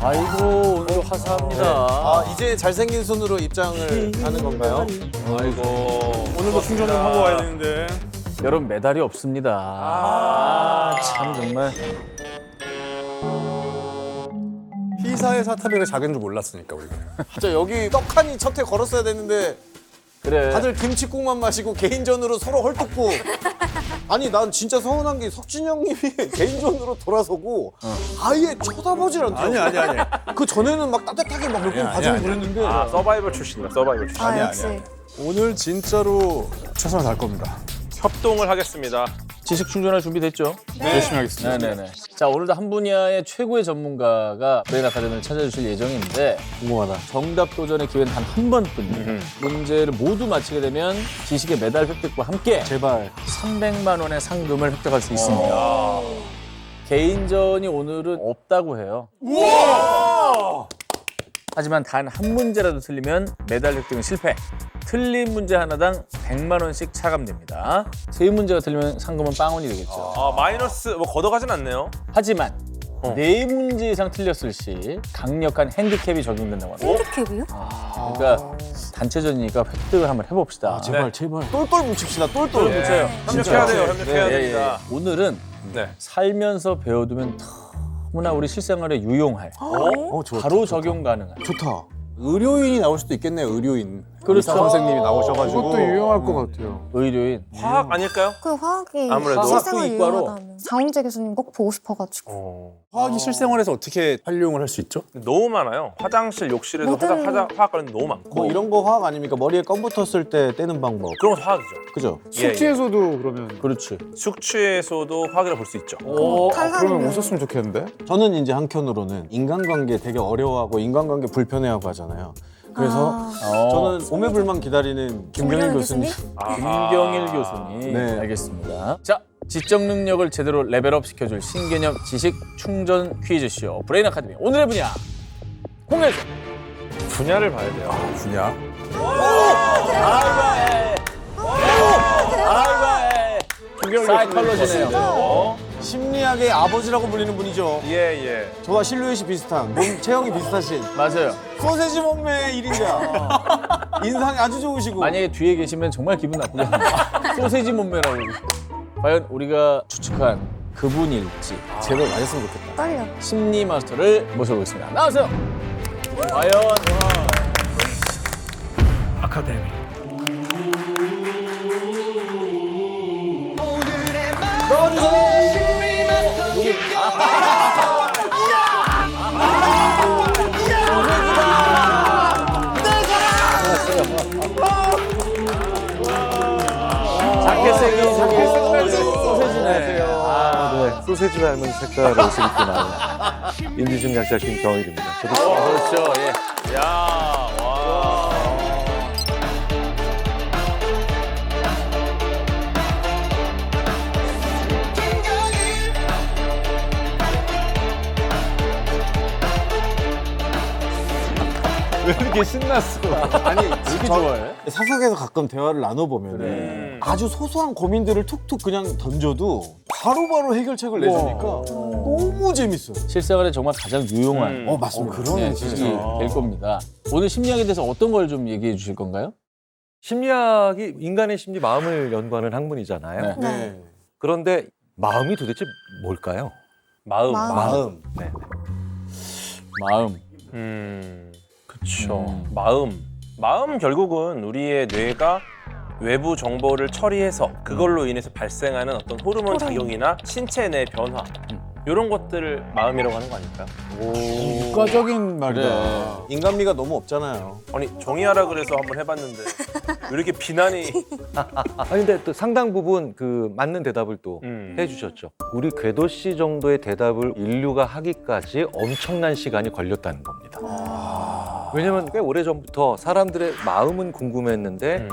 아이고 오늘 화사합니다. 아, 이제 잘생긴 손으로 입장을 하는 건가요? 아이고 오늘도 충전 좀 하고 와야 되는데. 여러분 메달이 없습니다. 참 정말. 희사의 사탑이가 작은 줄 몰랐으니까 우리가. 진짜 여기 떡하니 첫 해 걸었어야 되는데 그래. 다들 김치국만 마시고 개인전으로 서로 헐뜯고. 아니 난 진짜 서운한 게 석진이 형님이 개인전으로 돌아서고 아예 쳐다보질 않더라고요. 아니. 그 전에는 막 따뜻하게 막 몇 번 봐주고 그랬는데 아, 서바이벌 출신이다, 서바이벌 출신. 아니야, 역시. 아니야. 오늘 진짜로 최선을 다할 겁니다. 협동을 하겠습니다. 지식 충전할 준비 됐죠? 열심히 하겠습니다. 네네네. 자 오늘도 한 분야의 최고의 전문가가 브레인 아카데미를 찾아주실 예정인데 궁금하다. 정답 도전의 기회는 단 한 번뿐이에요. 문제를 모두 맞히게 되면 지식의 메달 획득과 함께 제발. 300만 원의 상금을 획득할 수 있습니다. 개인전이 오늘은 없다고 해요. 하지만 단 한 문제라도 틀리면 메달 획득은 실패. 틀린 문제 하나당 100만 원씩 차감됩니다. 세 문제가 틀리면 상금은 빵원이 되겠죠. 아, 마이너스, 뭐, 걷어가진 않네요. 하지만 네 문제 이상 틀렸을 시 강력한 핸디캡이 적용된다고 합니다. 핸디캡이요? 그러니까 단체전이니까 획득을 한번 해봅시다. 제발 제발. 똘똘 뭉칩시다. 똘똘 뭉쳐요. 협력해야 돼요, 협력해야 예, 됩니다. 예. 오늘은 네. 살면서 배워두면 너무나 우리 실생활에 유용할, 좋다, 바로 좋다. 적용 가능한. 좋다. 의료인이 나올 수도 있겠네요. 의료인. 그렇죠. 의사 선생님이 나오셔가지고. 그것도 유용할 것 같아요. 의료인. 화학 아닐까요? 그 화학이 아무래도. 실생활 화학도 이과로. 유용하다면 장훈재 교수님 꼭 보고 싶어가지고. 화학이 실생활에서 어떻게 활용을 할 수 있죠? 너무 많아요. 화장실, 욕실에서 모든- 화학 관련 너무 많고. 뭐 이런 거 화학 아닙니까? 머리에 껌 붙었을 때 떼는 방법. 그런 건 화학이죠. 그죠? 예, 예. 숙취에서도 그러면. 그렇지. 숙취에서도 화학이라고 볼 수 있죠. 탄산음료. 그러면 웃었으면 좋겠는데? 저는 이제 한켠으로는 인간관계 되게 어려워하고 인간관계 불편해하고 하잖아요. 그래서 저는 오매불만 기다리는 김경일 교수님. 김경일 교수님. 네. 알겠습니다. 자, 지적 능력을 제대로 레벨업 시켜줄 신개념 지식 충전 퀴즈쇼 브레인 아카데미. 오늘의 분야 공개해줘. 분야를 봐야 돼요. 분야. 사이컬러지네요. 심리학의 아버지라고 불리는 분이죠. 예, 예. 저와 실루엣이 비슷한, 몸 체형이 비슷하신 맞아요. 소세지 몸매 1인자. 인상이 아주 좋으시고. 만약에 뒤에 계시면 정말 기분 나쁘겠네요. 소세지 몸매라고. 과연 우리가 추측한 그분일지 제발 맞았으면 좋겠다. 떨려. 심리 마스터를 모셔보겠습니다. 나와주세요. 과연 작게 생긴 소세지네. 소세지 닮은 색깔의 옷을 입고 나온 인지심 약자 김경일입니다. 저도 그렇죠. 예. 야, 와. 왜 이렇게 신났어? 아니, 이렇게 좋아해? 사석에서 가끔 대화를 나눠보면 아주 소소한 고민들을 툭툭 그냥 던져도 바로바로 해결책을 내주니까 너무 재밌어요. 실생활에 정말 가장 유용한 맞습니다. 그런 지식이 될 겁니다. 오늘 심리학에 대해서 어떤 걸 좀 얘기해 주실 건가요? 심리학이 인간의 심리 마음을 연구하는 학문이잖아요. 네. 네. 그런데 마음이 도대체 뭘까요? 마음. 마음. 네. 마음. 그쵸. 마음 결국은 우리의 뇌가 외부 정보를 처리해서 그걸로 인해서 발생하는 어떤 호르몬 작용이나 신체 내 변화 이런 것들을 마음이라고 하는 거 아닐까요? 국가적인 말이다. 인간미가 너무 없잖아요. 아니 정의하라 그래서 한번 해봤는데 왜 이렇게 비난이 아니 근데 또 상당 부분 그 맞는 대답을 또 해주셨죠. 우리 궤도 씨 정도의 대답을 인류가 하기까지 엄청난 시간이 걸렸다는 겁니다. 왜냐면 꽤 오래 전부터 사람들의 마음은 궁금했는데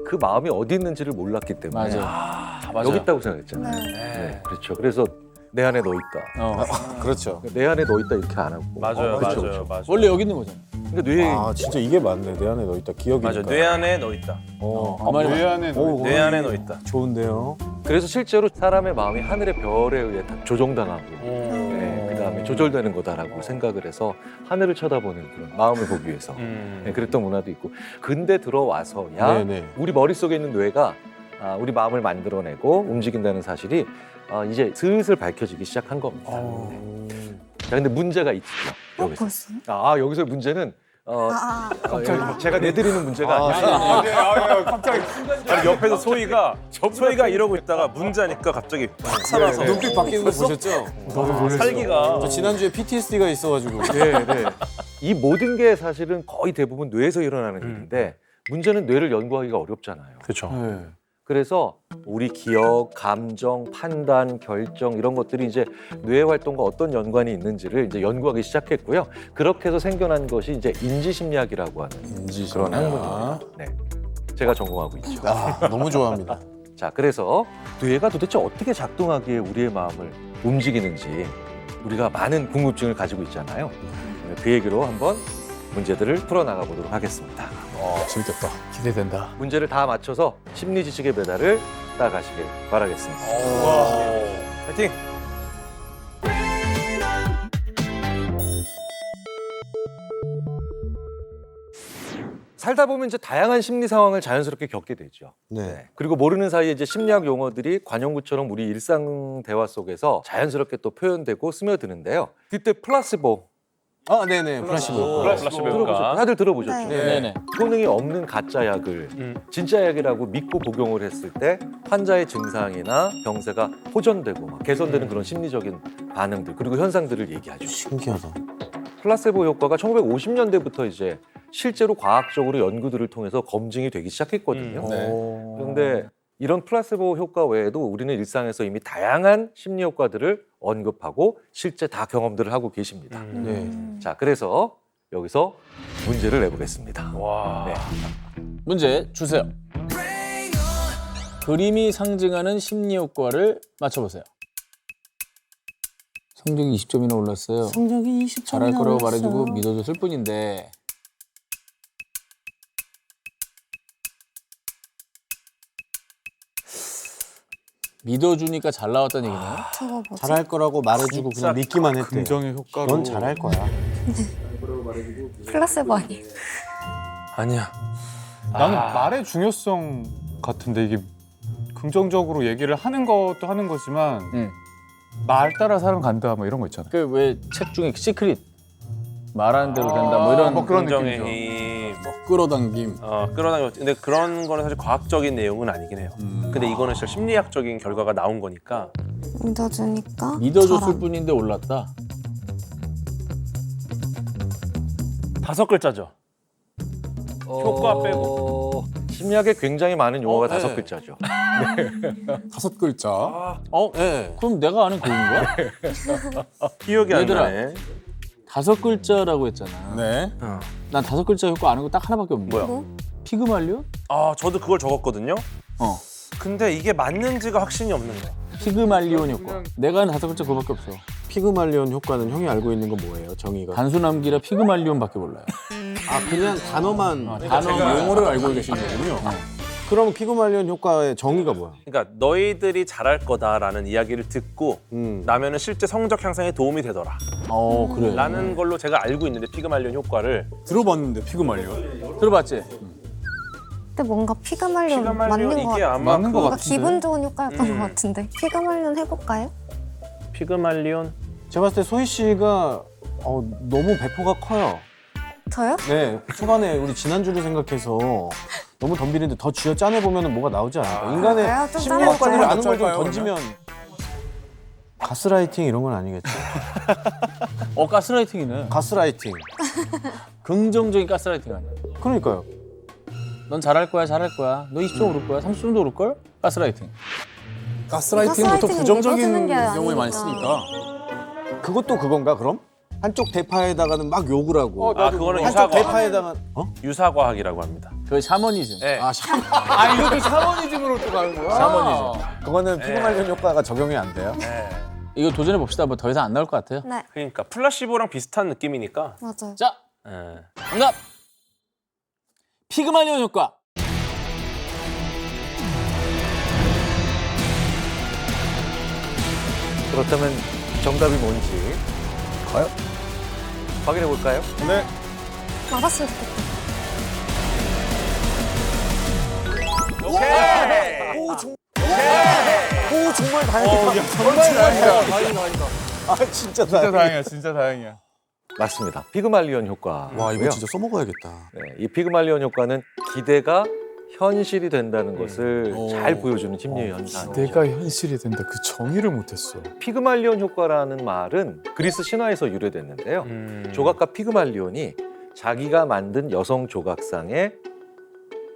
그 마음이 어디 있는지를 몰랐기 때문에 맞아요. 여기 있다고 생각했잖아요. 네, 그렇죠. 그래서 내 안에 너 있다. 그렇죠. 내 안에 너 있다 이렇게 안 하고. 맞아요, 그렇죠, 맞아요, 그렇죠. 맞아요. 원래 여기 있는 거잖아. 그러니까 뇌에 아 진짜 이게 맞네. 내 안에 너 있다. 기억이니까. 맞아. 뇌 안에 너 있다. 그 말이 뇌 안에 뇌 안에 너 있다. 좋은데요. 그래서 실제로 사람의 마음이 하늘의 별에 의해 다 조종당하고 네, 그다음에 조절되는 거다라고 생각을 해서 하늘을 쳐다보는 그런 마음을 보기 위해서 네, 그랬던 문화도 있고 근대 들어와서야 네네. 우리 머릿속에 있는 뇌가 우리 마음을 만들어내고 움직인다는 사실이 이제 슬슬 밝혀지기 시작한 겁니다. 자, 근데 문제가 있죠. 여기서. 벌써? 여기서 문제는 아, 제가 내드리는 문제가 아니라 아니, 옆에서 소희가 이러고 있다가 문자니까 갑자기 팍 살아서 눈빛 바뀌는 거 보셨죠? 살기가 저 지난주에 PTSD가 있어가지고. 이 모든 게 사실은 거의 대부분 뇌에서 일어나는 일인데 문제는 뇌를 연구하기가 어렵잖아요. 그렇죠. 그래서 우리 기억, 감정, 판단, 결정 이런 것들이 이제 뇌 활동과 어떤 연관이 있는지를 이제 연구하기 시작했고요. 그렇게 해서 생겨난 것이 이제 인지심리학이라고 하는 그런 학문입니다. 네, 제가 전공하고 있죠. 너무 좋아합니다. 자, 그래서 뇌가 도대체 어떻게 작동하기에 우리의 마음을 움직이는지 우리가 많은 궁금증을 가지고 있잖아요. 그 얘기로 한번 문제들을 풀어나가 보도록 하겠습니다. 재밌겠다. 기대된다. 문제를 다 맞춰서 심리 지식의 메달을 따가시길 바라겠습니다. 파이팅! 살다 보면 이제 다양한 심리 상황을 자연스럽게 겪게 되죠. 네. 그리고 모르는 사이에 이제 심리학 용어들이 관용구처럼 우리 일상 대화 속에서 자연스럽게 또 표현되고 스며드는데요. 그때 플라시보 네네. 플라시보. 플라시보 들어보셨죠? 효과. 다들 들어보셨죠? 네. 네네. 효능이 없는 가짜 약을 진짜 약이라고 믿고 복용을 했을 때 환자의 증상이나 병세가 호전되고 막 개선되는 그런 심리적인 반응들 그리고 현상들을 얘기하죠. 신기하다. 플라세보 효과가 1950년대부터 이제 실제로 과학적으로 연구들을 통해서 검증이 되기 시작했거든요. 그런데 이런 플라세보 효과 외에도 우리는 일상에서 이미 다양한 심리 효과들을 언급하고 실제 다 경험들을 하고 계십니다. 네. 자, 그래서 여기서 문제를 내보겠습니다. 와. 네. 문제 주세요. 그림이 상징하는 심리 효과를 맞춰보세요. 성적이 20점이나 올랐어요. 성적이 20점이 잘할 거라고 말해주고 믿어줬을 뿐인데 믿어주니까 잘 나왔다는 얘기네요. 저거 뭐지? 잘할 거라고 말해주고 그냥 믿기만 했대. 긍정의 효과로. 넌 잘할 거야. 플라세보 아니에요? 아니야. 나는 말의 중요성 같은데 이게 긍정적으로 얘기를 하는 것도 하는 거지만 말 따라 사람 간다 뭐 이런 거 있잖아. 그 왜 책 중에 시크릿 말하는 대로 된다 뭐 이런 뭐 그런 긍정의 느낌이죠. 힘, 끌어당김. 끌어당겨. 근데 그런 거는 사실 과학적인 내용은 아니긴 해요. 근데 이거는 진짜 심리학적인 결과가 나온 거니까. 믿어주니까 믿어줬을 잘함. 뿐인데 올랐다. 5글자죠. 효과 빼고. 심리학에 굉장히 많은 용어가 네. 5글자죠. 5글자. 네. 그럼 내가 아는 그림인가? 기억이 안 얘들아. 나네. 5글자라고 했잖아. 네. 난 5글자 효과 아는 거 딱 하나밖에 없는데. 뭐야? 뭐? 피그말리온? 저도 그걸 적었거든요. 어. 근데 이게 맞는지가 확신이 없는 거야. 피그말리온 효과. 내가 아는 5글자 그거밖에 없어. 피그말리온 효과는 형이 알고 있는 건 뭐예요? 정의가. 단순함기라 피그말리온밖에 몰라요. 그냥 단어만 단어 용어를 알고 계시는 거군요. 그럼 피그말리온 효과의 정의가 뭐야? 그러니까 너희들이 잘할 거다라는 이야기를 듣고 나면은 실제 성적 향상에 도움이 되더라. 그래. 라는 걸로 제가 알고 있는데 피그말리온 효과를 들어봤는데 피그말리온. 들어봤지? 근데 뭔가 피그말리온 맞는 피그말리온 거 이게 같아. 아마 맞는 거 뭔가 같은데. 기분 좋은 효과였던 것 같은데 피그말리온 해볼까요? 피그말리온 제가 봤을 때 소희 씨가 너무 배포가 커요. 저요? 네, 초반에 우리 지난주를 생각해서 너무 덤비는데 더 쥐어 짜내 보면 뭐가 나오지 않을까? 인간의 그래요? 좀 심리 짜내볼까요? 효과들을 아는 걸 좀 짤까요, 던지면 가스라이팅 이런 건 아니겠지? 가스라이팅이네. 가스라이팅. 긍정적인 가스라이팅 아니야. 그러니까요. 넌 잘할 거야, 잘할 거야. 너 20점 오를 거야, 30점도 오를 걸? 가스라이팅. 가스라이팅은 보통 가스라이팅은 부정적인 믿어주는 게 경우에 많이 아니니까. 쓰니까. 그것도 그건가 그럼? 한쪽 대파에다가는 막 욕을 하고 그거는 한쪽 유사과학. 대파에다가 유사과학이라고 합니다. 그 샤머니즘. 네. 이것도 샤머니즘으로 또 가는 거야? 샤머니즘. 그거는 피그말리온 효과가 적용이 안 돼요? 네. 이거 도전해 봅시다. 뭐 더 이상 안 나올 것 같아요. 네, 그러니까 플라시보랑 비슷한 느낌이니까. 맞아요. 자, 네. 정답. 피그말리온 효과. 그렇다면 정답이 뭔지 확인해 볼까요? 네. 맞았으면 좋겠다. 오, 정말 다행이다. 정말 다행이다. 아, 진짜 진짜 다행이다. 다행이야, 진짜 다행이야. 맞습니다. 피그말리온 효과. 와, 이거 진짜 써먹어야겠다. 네, 이 피그말리온 효과는 기대가 현실이 된다는 것을 잘 보여주는 심리 현상. 내가 현실이 된다. 그 정의를 못했어. 피그말리온 효과라는 말은 그리스 신화에서 유래됐는데요. 조각가 피그말리온이 자기가 만든 여성 조각상에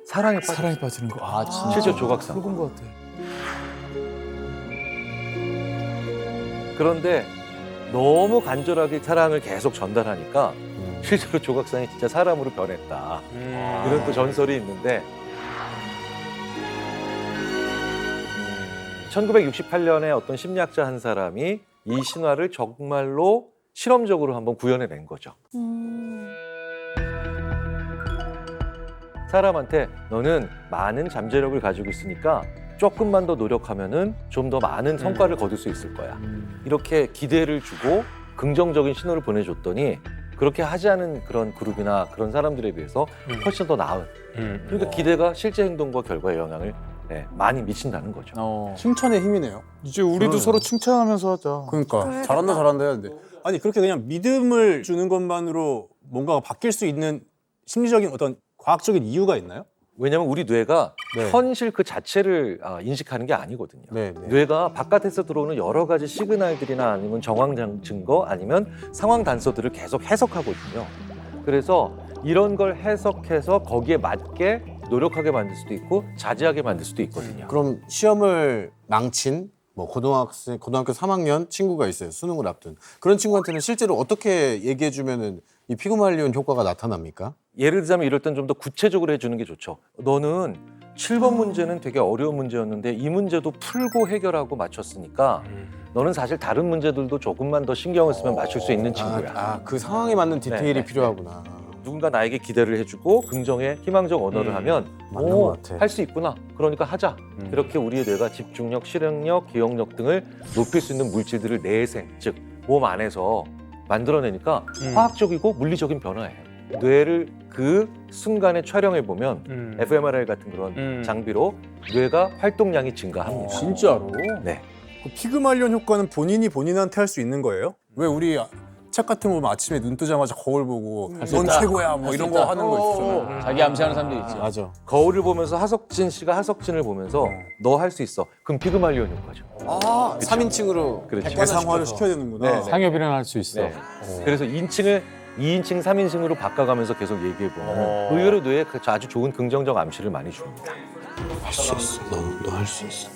사랑에 빠졌어요. 사랑에 빠지는 거. 아, 진짜. 실제 조각상. 그건 것 같아. 그런데 너무 간절하게 사랑을 계속 전달하니까 실제로 조각상이 진짜 사람으로 변했다. 이런 또 전설이 있는데 1968년에 어떤 심리학자 한 사람이 이 신화를 정말로 실험적으로 한번 구현해낸 거죠. 사람한테 너는 많은 잠재력을 가지고 있으니까 조금만 더 노력하면은 좀 더 많은 성과를 거둘 수 있을 거야. 이렇게 기대를 주고 긍정적인 신호를 보내줬더니 그렇게 하지 않은 그런 그룹이나 그런 사람들에 비해서 훨씬 더 나은. 그러니까 기대가 실제 행동과 결과에 영향을 많이 미친다는 거죠. 칭찬의 힘이네요. 이제 우리도 그러네요. 서로 칭찬하면서 하자. 그러니까 그래. 잘한다 잘한다 해야 돼. 아니 그렇게 그냥 믿음을 주는 것만으로 뭔가가 바뀔 수 있는 심리적인 어떤 과학적인 이유가 있나요? 왜냐하면 우리 뇌가 네. 현실 그 자체를 인식하는 게 아니거든요. 네, 네. 뇌가 바깥에서 들어오는 여러 가지 시그널들이나 아니면 정황 증거 아니면 상황 단서들을 계속 해석하거든요. 그래서 이런 걸 해석해서 거기에 맞게 노력하게 만들 수도 있고 자제하게 만들 수도 있거든요. 그럼 시험을 망친 뭐 고등학교 3학년 친구가 있어요. 수능을 앞둔. 그런 친구한테는 실제로 어떻게 얘기해 주면은 이 피그말리온 효과가 나타납니까? 예를 들자면 이럴 땐 좀 더 구체적으로 해주는 게 좋죠. 너는 7번 문제는 되게 어려운 문제였는데 이 문제도 풀고 해결하고 맞췄으니까 너는 사실 다른 문제들도 조금만 더 신경을 쓰면 맞출 수 있는 친구야. 그 상황에 맞는 디테일이 네, 네, 필요하구나. 누군가 나에게 기대를 해주고 긍정의 희망적 언어를 하면 맞는 것 같아. 할 수 있구나. 그러니까 하자. 이렇게 우리의 뇌가 집중력, 실행력, 기억력 등을 높일 수 있는 물질들을 내생, 즉 몸 안에서 만들어내니까 화학적이고 물리적인 변화예요. 뇌를 그 순간에 촬영해 보면 fMRI 같은 그런 장비로 뇌가 활동량이 증가합니다. 진짜로? 네. 그 피그말리온 효과는 본인이 본인한테 할 수 있는 거예요? 왜 우리 책 같은 거 보면 아침에 눈 뜨자마자 거울 보고 넌 최고야 뭐 이런 거 하는 거 있잖아. 자기 암시하는 사람들이 있지. 맞아. 거울을 보면서 하석진 씨가 하석진을 보면서 너 할 수 있어. 그럼 피그말리온 효과죠. 아, 3인칭으로 그렇죠. 대상화를 시켜야 되는구나. 네. 상엽이랑 할 수 있어. 네. 그래서 인칭을 2인칭, 3인칭으로 바꿔가면서 계속 얘기해보면 의외로 뇌에 아주 좋은 긍정적 암시를 많이 줍니다. 할 수 있어. 너 할 수 있어.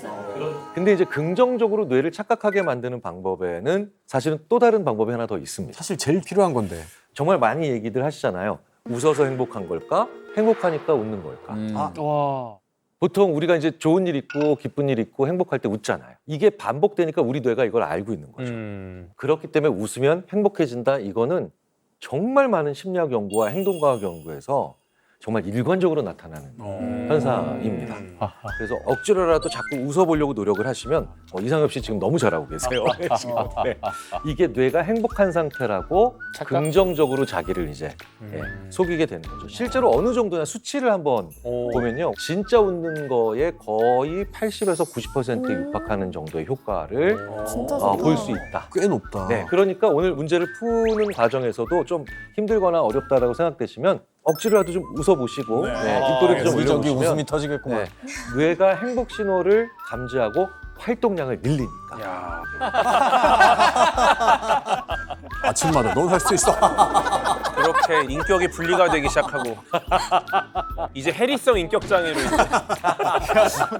근데 이제 긍정적으로 뇌를 착각하게 만드는 방법에는 사실은 또 다른 방법이 하나 더 있습니다. 사실 제일 필요한 건데. 정말 많이 얘기들 하시잖아요. 웃어서 행복한 걸까? 행복하니까 웃는 걸까? 와. 보통 우리가 이제 좋은 일 있고 기쁜 일 있고 행복할 때 웃잖아요. 이게 반복되니까 우리 뇌가 이걸 알고 있는 거죠. 그렇기 때문에 웃으면 행복해진다. 이거는 정말 많은 심리학 연구와 행동과학 연구에서 정말 일관적으로 나타나는 현상입니다. 그래서 억지로라도 자꾸 웃어보려고 노력을 하시면 이상엽 씨 지금 너무 잘하고 계세요. 네. 이게 뇌가 행복한 상태라고 긍정적으로 자기를 이제 속이게 되는 거죠. 실제로 어느 정도냐 수치를 한번 보면요. 진짜 웃는 거에 거의 80에서 90%에 육박하는 정도의 효과를 진짜 좋다. 볼 수 있다. 꽤 높다. 네, 그러니까 오늘 문제를 푸는 과정에서도 좀 힘들거나 어렵다라고 생각되시면 억지로라도 좀 웃어보시고 입꼬리도 좀 여기저기 올려보시면 웃음이 터지겠구만. 네, 뇌가 행복 신호를 감지하고 활동량을 늘리니까. 아침마다 넌 할 수 있어. 그렇게 인격이 분리가 되기 시작하고 이제 해리성 인격 장애로 이제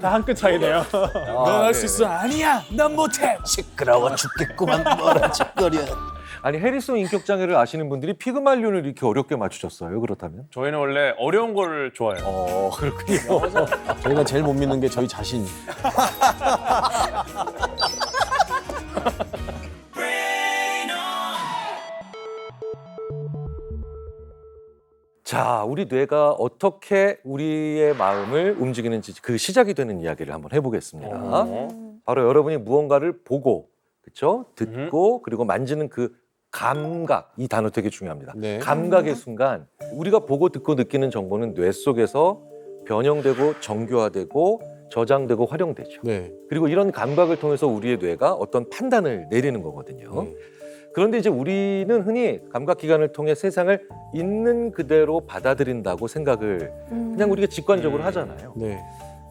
다 한 끗 차이네요. 넌 할 수 있어. 아니야, 난 못해. 시끄러워 죽겠구만. 뭐라 짓거려. 아니 해리성 인격 장애를 아시는 분들이 피그말리온을 이렇게 어렵게 맞추셨어요. 그렇다면? 저희는 원래 어려운 걸 좋아해요. 그렇군요. 저희가 제일 못 믿는 게 저희 자신. 자, 우리 뇌가 어떻게 우리의 마음을 움직이는지 그 시작이 되는 이야기를 한번 해보겠습니다. 바로 여러분이 무언가를 보고, 그렇죠? 듣고 그리고 만지는 그 감각, 이 단어 되게 중요합니다. 네. 감각의 순간 우리가 보고 듣고 느끼는 정보는 뇌 속에서 변형되고 정교화되고 저장되고 활용되죠. 네. 그리고 이런 감각을 통해서 우리의 뇌가 어떤 판단을 내리는 거거든요. 그런데 이제 우리는 흔히 감각기관을 통해 세상을 있는 그대로 받아들인다고 생각을 그냥 우리가 직관적으로 하잖아요. 네.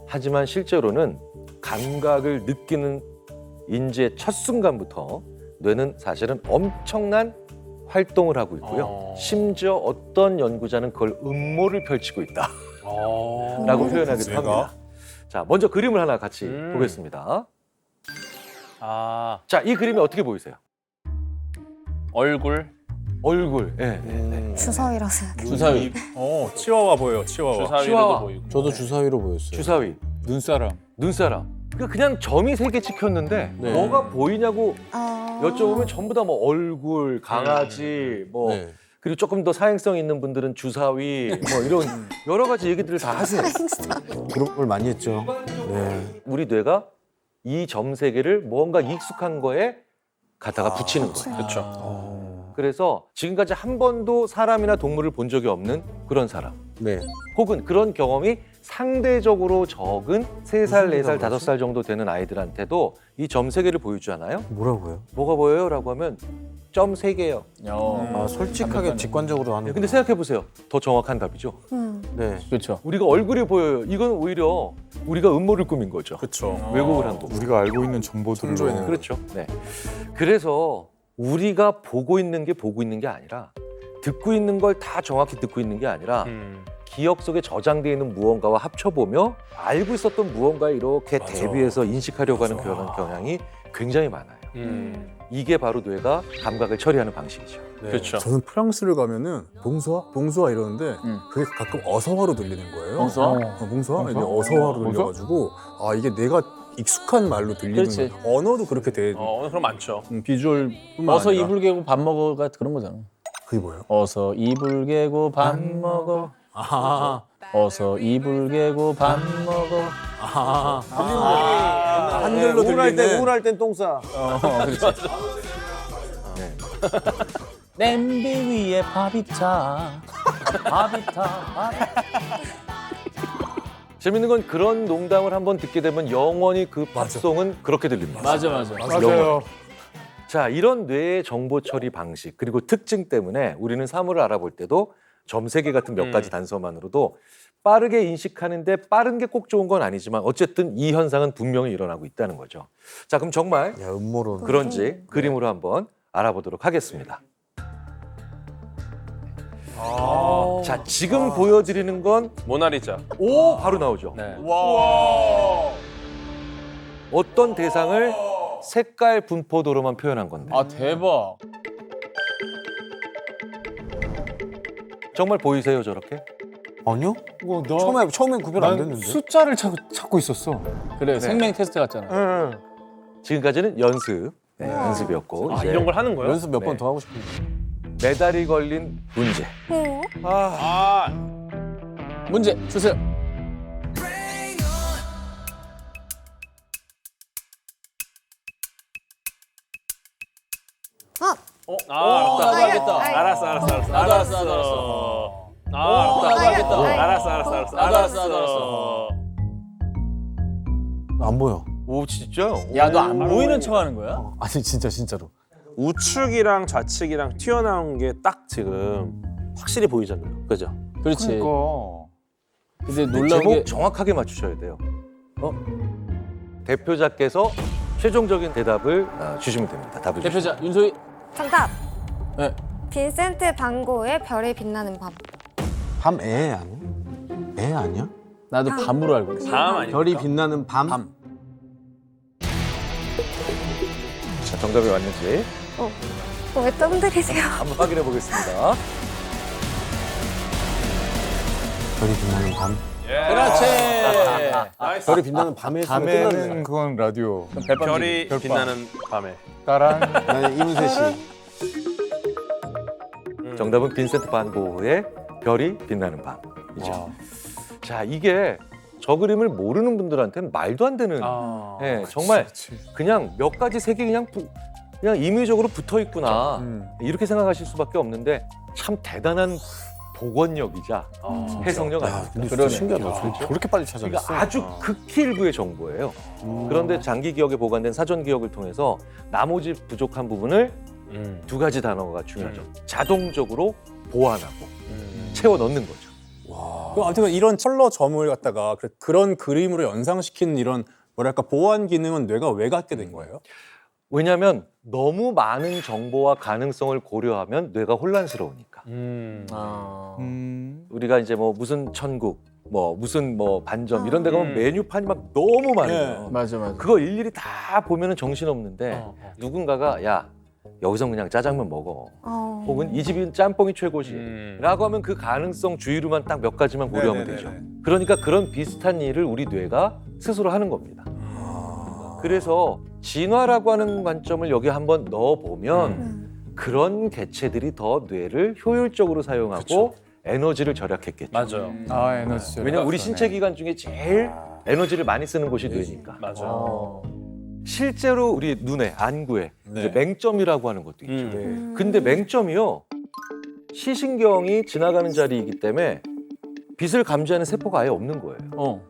하지만 실제로는 감각을 느끼는 인지의 첫 순간부터 뇌는 사실은 엄청난 활동을 하고 있고요. 심지어 어떤 연구자는 그걸 음모를 펼치고 있다라고 표현하기도 뇌가? 합니다. 자, 먼저 그림을 하나 같이 보겠습니다. 아, 자, 이 그림이 어떻게 보이세요? 얼굴, 얼굴. 예, 네. 주사위라서. 주사위. 치와와 보여요. 치와와. 주사위로도 치와와. 보이고. 저도 주사위로 보였어요. 주사위, 눈사람. 눈사람. 그러니까 그냥 점이 3개 찍혔는데 네. 뭐가 보이냐고 아. 여쭤보면 전부 다 뭐 얼굴, 강아지, 뭐 네. 그리고 조금 더 사행성 있는 분들은 주사위, 뭐 이런 여러 가지 얘기들을 다 하세요. 그런 걸 많이 했죠. 네. 우리 뇌가 이 점 3개를 뭔가 익숙한 거에 갖다가 붙이는 거예요. 그렇죠. 그래서 지금까지 한 번도 사람이나 동물을 본 적이 없는 그런 사람. 네. 혹은 그런 경험이 상대적으로 적은 3살, 4살, 5살 정도 되는 아이들한테도 이 점 3개를 보여주잖아요. 뭐라고요? 뭐가 보여요? 라고 하면 점 3개요. 아, 솔직하게 직관적으로 하는. 근데 생각해보세요. 더 정확한 답이죠. 네. 그렇죠. 우리가 얼굴이 보여요. 이건 오히려 우리가 음모를 꾸민 거죠. 그렇죠. 왜곡을 한 거고. 우리가 알고 있는 정보들로. 손조에는 그렇죠. 네. 그래서 우리가 보고 있는 게 보고 있는 게 아니라 듣고 있는 걸 다 정확히 듣고 있는 게 아니라 기억 속에 저장되어 있는 무언가와 합쳐보며 알고 있었던 무언가에 이렇게 맞아. 대비해서 인식하려고 하는 그런 경향이 굉장히 많아요. 이게 바로 뇌가 감각을 처리하는 방식이죠. 네. 그렇죠. 저는 프랑스를 가면은 봉수아? 봉수아 이러는데 그게 가끔 어서화로 들리는 거예요. 봉수아? 봉수아? 이게 어서화로 들려가지고 아 이게 내가 익숙한 말로 들리는 그렇지. 거야. 언어도 그렇게 돼. 그럼 많죠. 비주얼뿐만 어서 아니라. 이불 개고 밥 먹어가 그런 거잖아. 그게 뭐예요? 어서 이불 개고 밥 먹어. 아, 어서 이불 개고 밥 먹어. 한글로 우울할 때 들리는. 우울할 땐 똥 싸. 그렇지. 냄비 위에 밥이타. 밥이타. 재밌는 건 그런 농담을 한번 듣게 되면 영원히 그 팝송은 그렇게 들립니다. 맞아. 맞아요. 자, 이런 뇌의 정보 처리 방식 그리고 특징 때문에 우리는 사물을 알아볼 때도 점 3개 같은 몇 가지 단서만으로도 빠르게 인식하는데 빠른 게 꼭 좋은 건 아니지만 어쨌든 이 현상은 분명히 일어나고 있다는 거죠. 자, 그럼 정말 야, 음모론. 그런지 그림으로 한번 알아보도록 하겠습니다. 자, 지금 보여드리는 건 모나리자. 오 바로 나오죠. 네. 어떤 대상을 색깔 분포도로만 표현한 건데 아 대박. 정말 보이세요 저렇게? 아니요? 처음엔 구별 안 됐는데. 숫자를 찾고 있었어. 그래 생명 테스트 같잖아. 지금까지는 연습이었고 아, 이제 이런 걸 하는 거예요? 연습 몇 번 네. 더 하고 싶은데. 메달이 걸린 문제. 아, 문제 주세요. 알았다. 나도 알겠다. 알았어. 나도 알았어. 나도 알겠다. 알았어. 안 보여. 오 진짜요? 야 너 안 보이는 척하는 거야? 아니 진짜 진짜로. 우측이랑 좌측이랑 튀어나온 게 딱 지금 확실히 보이잖아요. 그죠? 그렇지. 그러니까. 근데 근데 놀라운 제목 게 정확하게 맞추셔야 돼요. 대표자께서 최종적인 대답을 주시면 됩니다. 답을 주시면. 대표자 윤소희. 정답. 네. 빈센트 반 고흐의 별이 빛나는 밤. 밤애 아니야? 애 아니야? 나도 밤으로 알고 있어. 다음 아니에요? 별이 빛나는 밤. 자, 정답이 왔는지 왜 떠들이세요? 한번 확인해 보겠습니다. 별이 빛나는 밤. 그렇지. 별이 빛나는 밤에 했으면 밤에는 끝났네. 그건 라디오. 별이 별밤. 빛나는 밤에. 따란. 네, 이문세 씨. 정답은 빈센트 반 고흐의 별이 빛나는 밤이죠. 자, 이게 저 그림을 모르는 분들한테는 말도 안 되는 아, 예, 정말 그냥 몇 가지 색이 그냥 그냥 임의적으로 붙어 있구나 음. 이렇게 생각하실 수밖에 없는데 참 대단한 복원력이자 해석력 아닙니까? 근데 진짜 신기하다. 저렇게 빨리 찾아냈어. 그러니까 아주 극히 일부의 정보예요. 그런데 장기 기억에 보관된 사전 기억을 통해서 나머지 부족한 부분을 두 가지 단어가 중요하죠. 자동적으로 보완하고 채워 넣는 거죠. 그럼 아무튼 이런 컬러 점을 갖다가 그런 그림으로 연상시키는 이런 뭐랄까 보완 기능은 뇌가 왜 갖게 된 거예요? 왜냐하면 너무 많은 정보와 가능성을 고려하면 뇌가 혼란스러우니까. 우리가 이제 뭐 무슨 천국, 뭐 무슨 뭐 반점 이런 데 가면 메뉴판이 막 너무 많아요. 맞아. 그거 일일이 다 보면은 정신없는데 누군가가 야 여기서 그냥 짜장면 먹어. 혹은 이 집은 짬뽕이 최고지. 라고 하면 그 가능성 주의로만 딱 몇 가지만 고려하면 되죠. 그러니까 그런 비슷한 일을 우리 뇌가 스스로 하는 겁니다. 그래서 진화라고 하는 관점을 여기 한번 넣어보면 그런 개체들이 더 뇌를 효율적으로 사용하고 에너지를 절약했겠죠. 맞아요. 아 에너지. 왜냐면 우리 신체 기관 중에 제일 에너지를 많이 쓰는 곳이 뇌니까. 맞아요. 실제로 우리 눈에 안구에 네. 이제 맹점이라고 하는 것도 있죠. 음. 근데 맹점이요 시신경이 지나가는 자리이기 때문에 빛을 감지하는 세포가 아예 없는 거예요.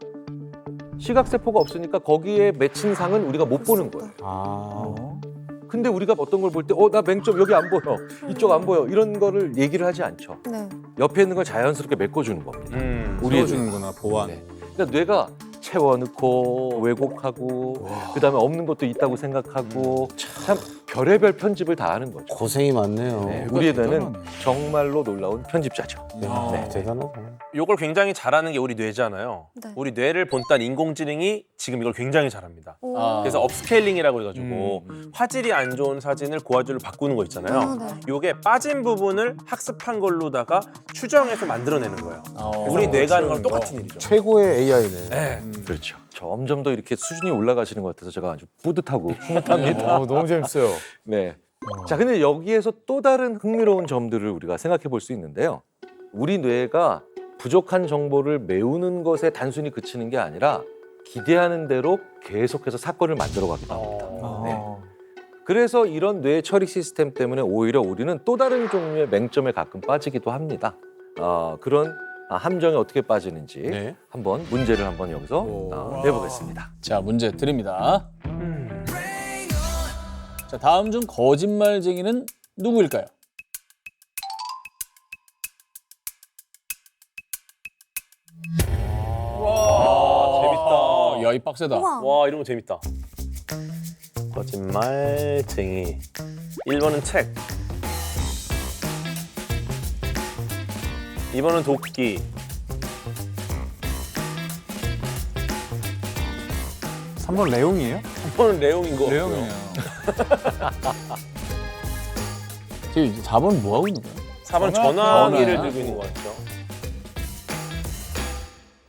시각 세포가 없으니까 거기에 맺힌 상은 우리가 못 보는 거예요. 근데 우리가 어떤 걸 볼 때 나 맹점 여기 안 보여 이쪽 안 보여 이런 거를 얘기를 하지 않죠. 네. 옆에 있는 걸 자연스럽게 메꿔주는 겁니다. 우리의 보여주는구나 보완. 네. 그러니까 뇌가 채워넣고 왜곡하고 그다음에 없는 것도 있다고 생각하고 참 별의별 편집을 다 하는 거죠. 고생이 많네요. 네, 우리의 뇌는 정말로 놀라운 편집자죠. 네. 대단하다. 요걸 굉장히 잘하는 게 우리 뇌잖아요. 네. 우리 뇌를 본딴 인공지능이 지금 이걸 굉장히 잘합니다. 오. 그래서 업스케일링이라고 해가지고 화질이 안 좋은 사진을 고화질로 바꾸는 거 있잖아요. 아, 네. 요게 빠진 부분을 학습한 걸로다가 추정해서 만들어내는 거예요. 우리 뇌가 하는 거랑 똑같은 일이죠. 최고의 AI네. 네. 그렇죠. 점점 더 이렇게 수준이 올라가시는 것 같아서 제가 아주 뿌듯하고 흐뭇합니다. 너무 재밌어요. 네. 자, 근데 여기에서 또 다른 흥미로운 점들을 우리가 생각해 볼 수 있는데요. 우리 뇌가 부족한 정보를 메우는 것에 단순히 그치는 게 아니라 기대하는 대로 계속해서 사건을 만들어 가기도 합니다. 네. 그래서 이런 뇌 처리 시스템 때문에 오히려 우리는 또 다른 종류의 맹점에 가끔 빠지기도 합니다. 그런 함정에 어떻게 빠지는지 네. 한번 문제를 한번 여기서 내보겠습니다. 자, 문제 드립니다. 자, 다음 중 거짓말쟁이는 누구일까요? 재밌다. 야, 이 빡세다. 우와. 와, 이런 거 재밌다. 거짓말쟁이. 1번은 책. 2번은 도끼. 3번 레옹이에요? 3번은 레옹인 거. 내용이네요. 지금 이제 4번 뭐 하고 있는 거야? 4번 전화기를 전화야? 들고 있는 거 같죠.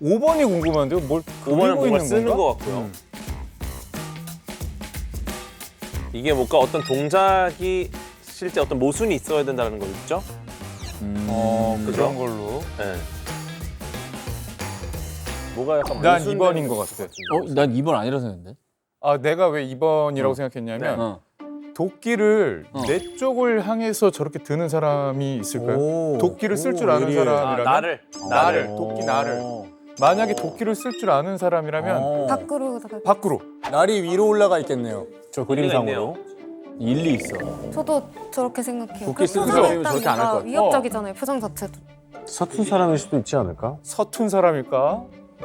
5번이 궁금한데요. 뭘 5번은 그리고 뭔가 있는 쓰는 건가? 거 같고요. 이게 뭔가 어떤 동작이 실제 어떤 모순이 있어야 된다는 거 있죠? 그런 걸로. 네. 뭐가 약간 난 모순되는 2번인 것 같아. 난 2번 아니라고 생각했는데. 내가 왜 2번이라고 생각했냐면 어. 도끼를 어. 내 쪽을 향해서 저렇게 드는 사람이 있을까요? 오. 도끼를 쓸 줄 아는 예리해. 사람이라면 나를. 도끼 나를. 만약에 도끼를 쓸 줄 아는 사람이라면 밖으로 밖으로. 날이 위로 올라가 있겠네요. 저 일리가 그림상으로. 일리 있어. 저도 저렇게 생각해요. 도끼 쓰는 표정이 사람이면 저렇게 안할것 같아. 위협적이잖아요. 표정 자체도. 서툰 사람일 수도 있지 않을까? 서툰 사람일까?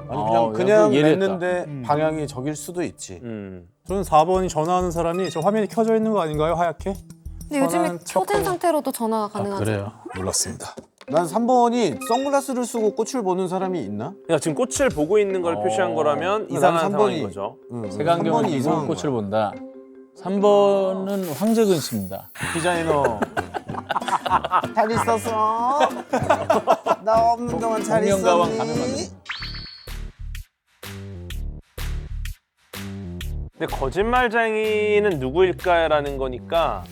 아니 그냥 그거 예리했다. 냈는데 방향이 저길 수도 있지. 저는 4번이 전화하는 사람이 저 화면이 켜져 있는 거 아닌가요? 하얗게? 근데 요즘에 전화는 초된 척하고- 상태로도 전화가 가능하죠. 몰랐습니다. 난 3번이 선글라스를 쓰고 꽃을 보는 사람이 있나? 그러니까 지금 꽃을 보고 있는 걸 표시한 거라면 이상한 난 상황인 3번이. 거죠. 색안경을 3번이 끼고 이상한 꽃을 거야. 본다. 3번은 황재근 씨입니다. 디자이너. 잘 있었어? 나 없는 동안 잘 공명가왕 있었니? 가면 만드는. 근데 거짓말쟁이는 누구일까라는 거니까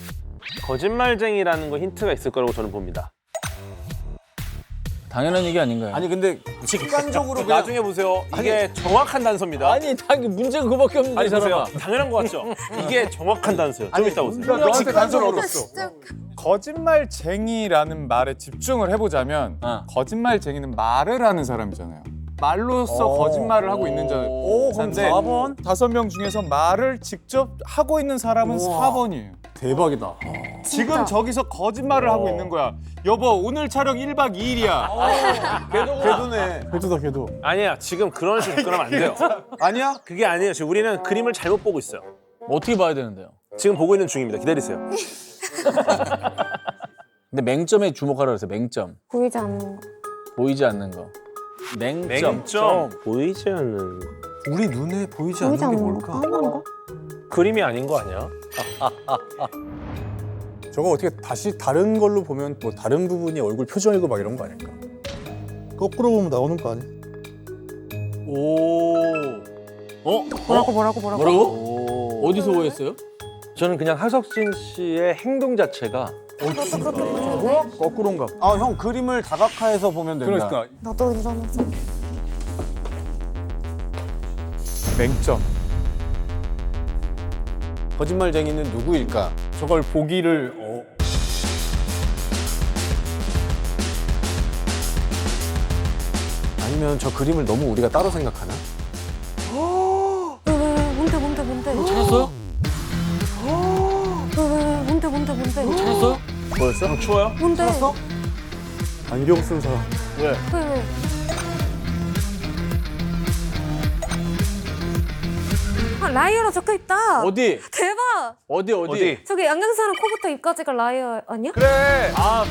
거짓말쟁이라는 거 힌트가 있을 거라고 저는 봅니다. 당연한 얘기 아닌가요? 아니 근데 직관적으로 그냥 나중에 보세요. 이게 정확한 단서입니다. 아니 문제가 그밖에 없는데 아니 이 사람아. 보세요. 당연한 거 같죠? 이게 정확한 단서예요. 좀 이따 보세요. 너한테 단서를 얻었어. 진짜 거짓말쟁이라는 말에 집중을 해보자면 거짓말쟁이는 말을 하는 사람이잖아요. 말로써 거짓말을 하고 있는 그럼 자인데 4번? 5명 중에서 말을 직접 하고 있는 사람은 4번이에요. 대박이다. 지금 저기서 거짓말을 하고 있는 거야. 여보 오늘 촬영 1박 2일이야. 궤도네. 궤도다 궤도. 아니야. 지금 그런 식으로 접근하면 안 돼요. 아니야? 그게 아니에요. 지금 우리는 그림을 잘못 보고 있어요. 어떻게 봐야 되는데요? 지금 보고 있는 중입니다. 기다리세요. 근데 맹점에 주목하라 그랬어요. 맹점. 보이지 않는 거. 보이지 않는 거. 맹점. 맹점 보이지 않는 우리 눈에 보이지 보이지 않는 게 않는 거. 뭘까? 까만 거? 그림이 아닌 거 아니야? 저거 어떻게 다시 다른 걸로 보면 뭐 다른 부분이 얼굴 표정이고 막 이런 거 아닐까? 거꾸로 보면 나오는 거 아니야? 오. 뭐라고? 어디서 오했어요? 저는 그냥 하석진 씨의 행동 자체가 그것도 그렇게 보여도 돼? 거꾸로인가? 아 형 그림을 다각화해서 보면 된다. 그러니까 나도 일어나서. 맹점. 거짓말쟁이는 누구일까? 저걸 보기를 아니면 저 그림을 너무 우리가 따로 생각하나? 왜, 뭔데? 찾았어요? 왜, 뭔데? 찾았어요? 뭐였어? 추워요? 뭔데? 안경 쓴 사람. 왜? 아, 라이어로 적혀 있다. 어디? 대박. 어디? 저기 안경 사람 코부터 입까지가 라이어 아니야? 그래. 아,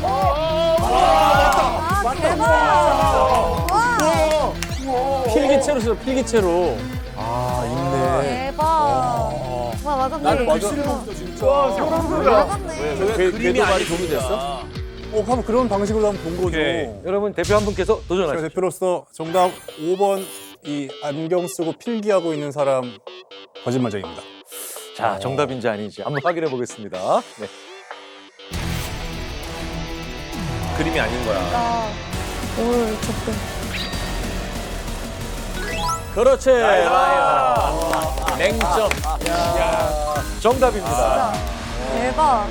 대박. 와, 필기체로 써. 필기체로. 대박. 와, 맞았네. 나는 맞아. 진짜. 맞았네. 궤도 말이 도움이 됐어? 한번 그런 방식으로 한번 본 거죠. 오케이. 여러분 대표 한 분께서 제가 도전하시죠. 대표로서 정답 5번 이 안경 쓰고 필기하고 있는 사람 거짓말쟁입니다. 자 정답인지 아닌지 한번 확인해 보겠습니다. 네. 그림이 아닌 거야. 나 오늘 적대. 그렇지. 맹점. 정답입니다. 대박.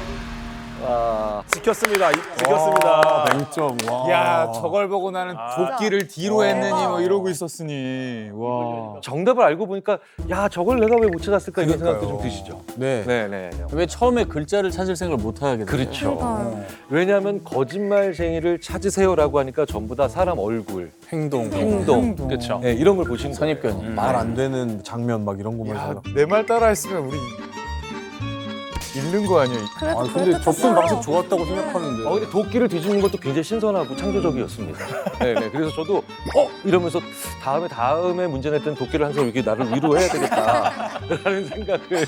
와, 지켰습니다. 지켰습니다. 맹점. 와. 야 저걸 보고 나는 도끼를 뒤로 했느니 뭐 대박. 이러고 있었으니 와. 정답을 알고 보니까 야 저걸 내가 왜 못 찾았을까 이런 그러니까요. 생각도 좀 드시죠. 네. 네네. 왜 처음에 글자를 찾을 생각을 못 하게 돼요? 그렇죠. 그러니까요. 왜냐하면 거짓말쟁이를 찾으세요라고 하니까 전부 다 사람 얼굴, 행동. 행동, 그렇죠. 네, 이런 걸 보신 거예요. 선입견이. 말 안 되는 장면 막 이런 거만 생각. 내 말 따라했으면 우리 잃는 거 아니야? 그래도 근데 그래도 접근 됐어요. 방식 좋았다고 생각하는데. 근데 도끼를 뒤집는 것도 굉장히 신선하고 창조적이었습니다. 네네. 그래서 저도 이러면서 다음에 문제 낼 때는 도끼를 항상 이렇게 나를 위로해야 되겠다라는 생각을.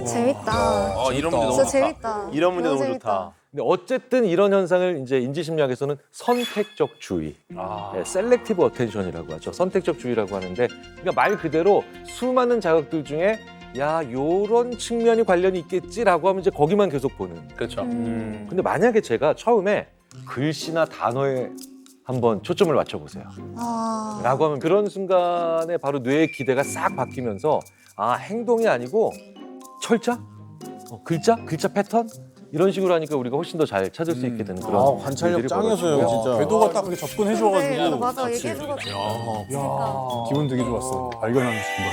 재밌다. 이런 문제 너무 진짜 좋다. 재밌다. 이런 문제 너무 재밌다. 좋다. 근데 어쨌든 이런 현상을 이제 인지심리학에서는 선택적 주의, 셀렉티브 어텐션이라고 하죠. 선택적 주의라고 하는데, 그러니까 말 그대로 수많은 자극들 중에 야 요런 측면이 관련이 있겠지라고 하면 이제 거기만 계속 보는. 그렇죠. 근데 만약에 제가 처음에 글씨나 단어에 한번 초점을 맞춰보세요. 아, 라고 하면 그런 순간에 바로 뇌의 기대가 싹 바뀌면서 행동이 아니고 철자? 글자 패턴? 이런 식으로 하니까 우리가 훨씬 더 잘 찾을 수 있게 되는 그런 관찰력 일들이 짱이었어요, 벌어지고요. 진짜. 궤도가 딱 그렇게 접근해줘가지고. 네, 맞아. 얘기해줘가지고. 그러니까. 기분 되게 좋았어. 발견하는 순간.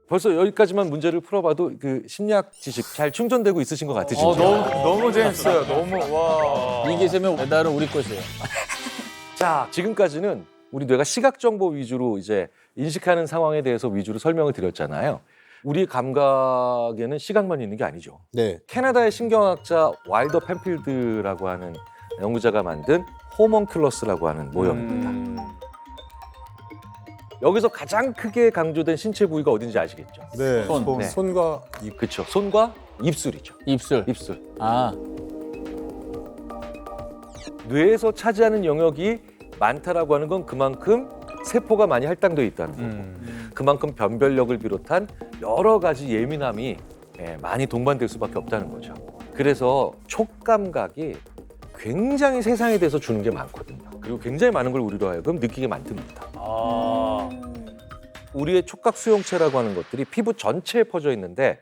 벌써 여기까지만 문제를 풀어봐도 그 심리학 지식 잘 충전되고 있으신 것 같으신가요? 너무 재밌어요. 너무 와. 이 계세면 메달은 우리 것이에요. 자, 지금까지는 우리 뇌가 시각 정보 위주로 이제 인식하는 상황에 대해서 위주로 설명을 드렸잖아요. 우리 감각에는 시각만 있는 게 아니죠. 네. 캐나다의 신경학자 와일더 펜필드라고 하는 연구자가 만든 호먼큘러스라고 하는 모형입니다. 여기서 가장 크게 강조된 신체 부위가 어딘지 아시겠죠? 네. 손. 네. 손과 그렇죠. 손과 입술이죠. 입술. 입술. 아, 뇌에서 차지하는 영역이 많다라고 하는 건 그만큼 세포가 많이 할당되어 있다는 거고 그만큼 변별력을 비롯한 여러 가지 예민함이 많이 동반될 수밖에 없다는 거죠. 그래서 촉감각이 굉장히 세상에 대해서 주는 게 많거든요. 그리고 굉장히 많은 걸 우리로 하여금 느끼게 만듭니다. 아. 우리의 촉각 수용체라고 하는 것들이 피부 전체에 퍼져 있는데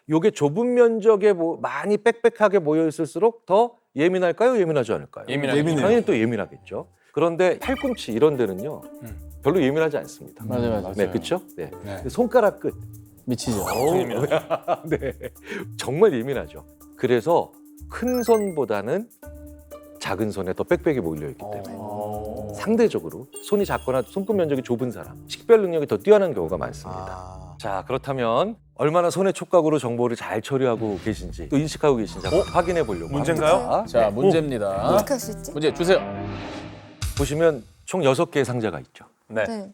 요게 좁은 면적에 많이 빽빽하게 모여 있을수록 더 예민할까요? 예민하지 않을까요? 예민하죠. 당연히 또 예민하겠죠. 그런데 팔꿈치 이런 데는요. 별로 예민하지 않습니다. 맞아요. 네, 그렇죠? 네. 네. 손가락 끝. 미치죠. 네. 정말 예민하죠. 그래서 큰 손보다는 작은 손에 더 빽빽이 몰려 있기 때문에 상대적으로 손이 작거나 손끝 면적이 좁은 사람, 식별 능력이 더 뛰어난 경우가 많습니다. 자, 그렇다면 얼마나 손의 촉각으로 정보를 잘 처리하고 계신지 또 인식하고 계신지 한번 확인해 보려고 문제인가요? 합니다. 자, 네. 문제입니다. 어떻게 할 수 있지? 문제 주세요. 보시면 총 6개의 상자가 있죠. 네. 네.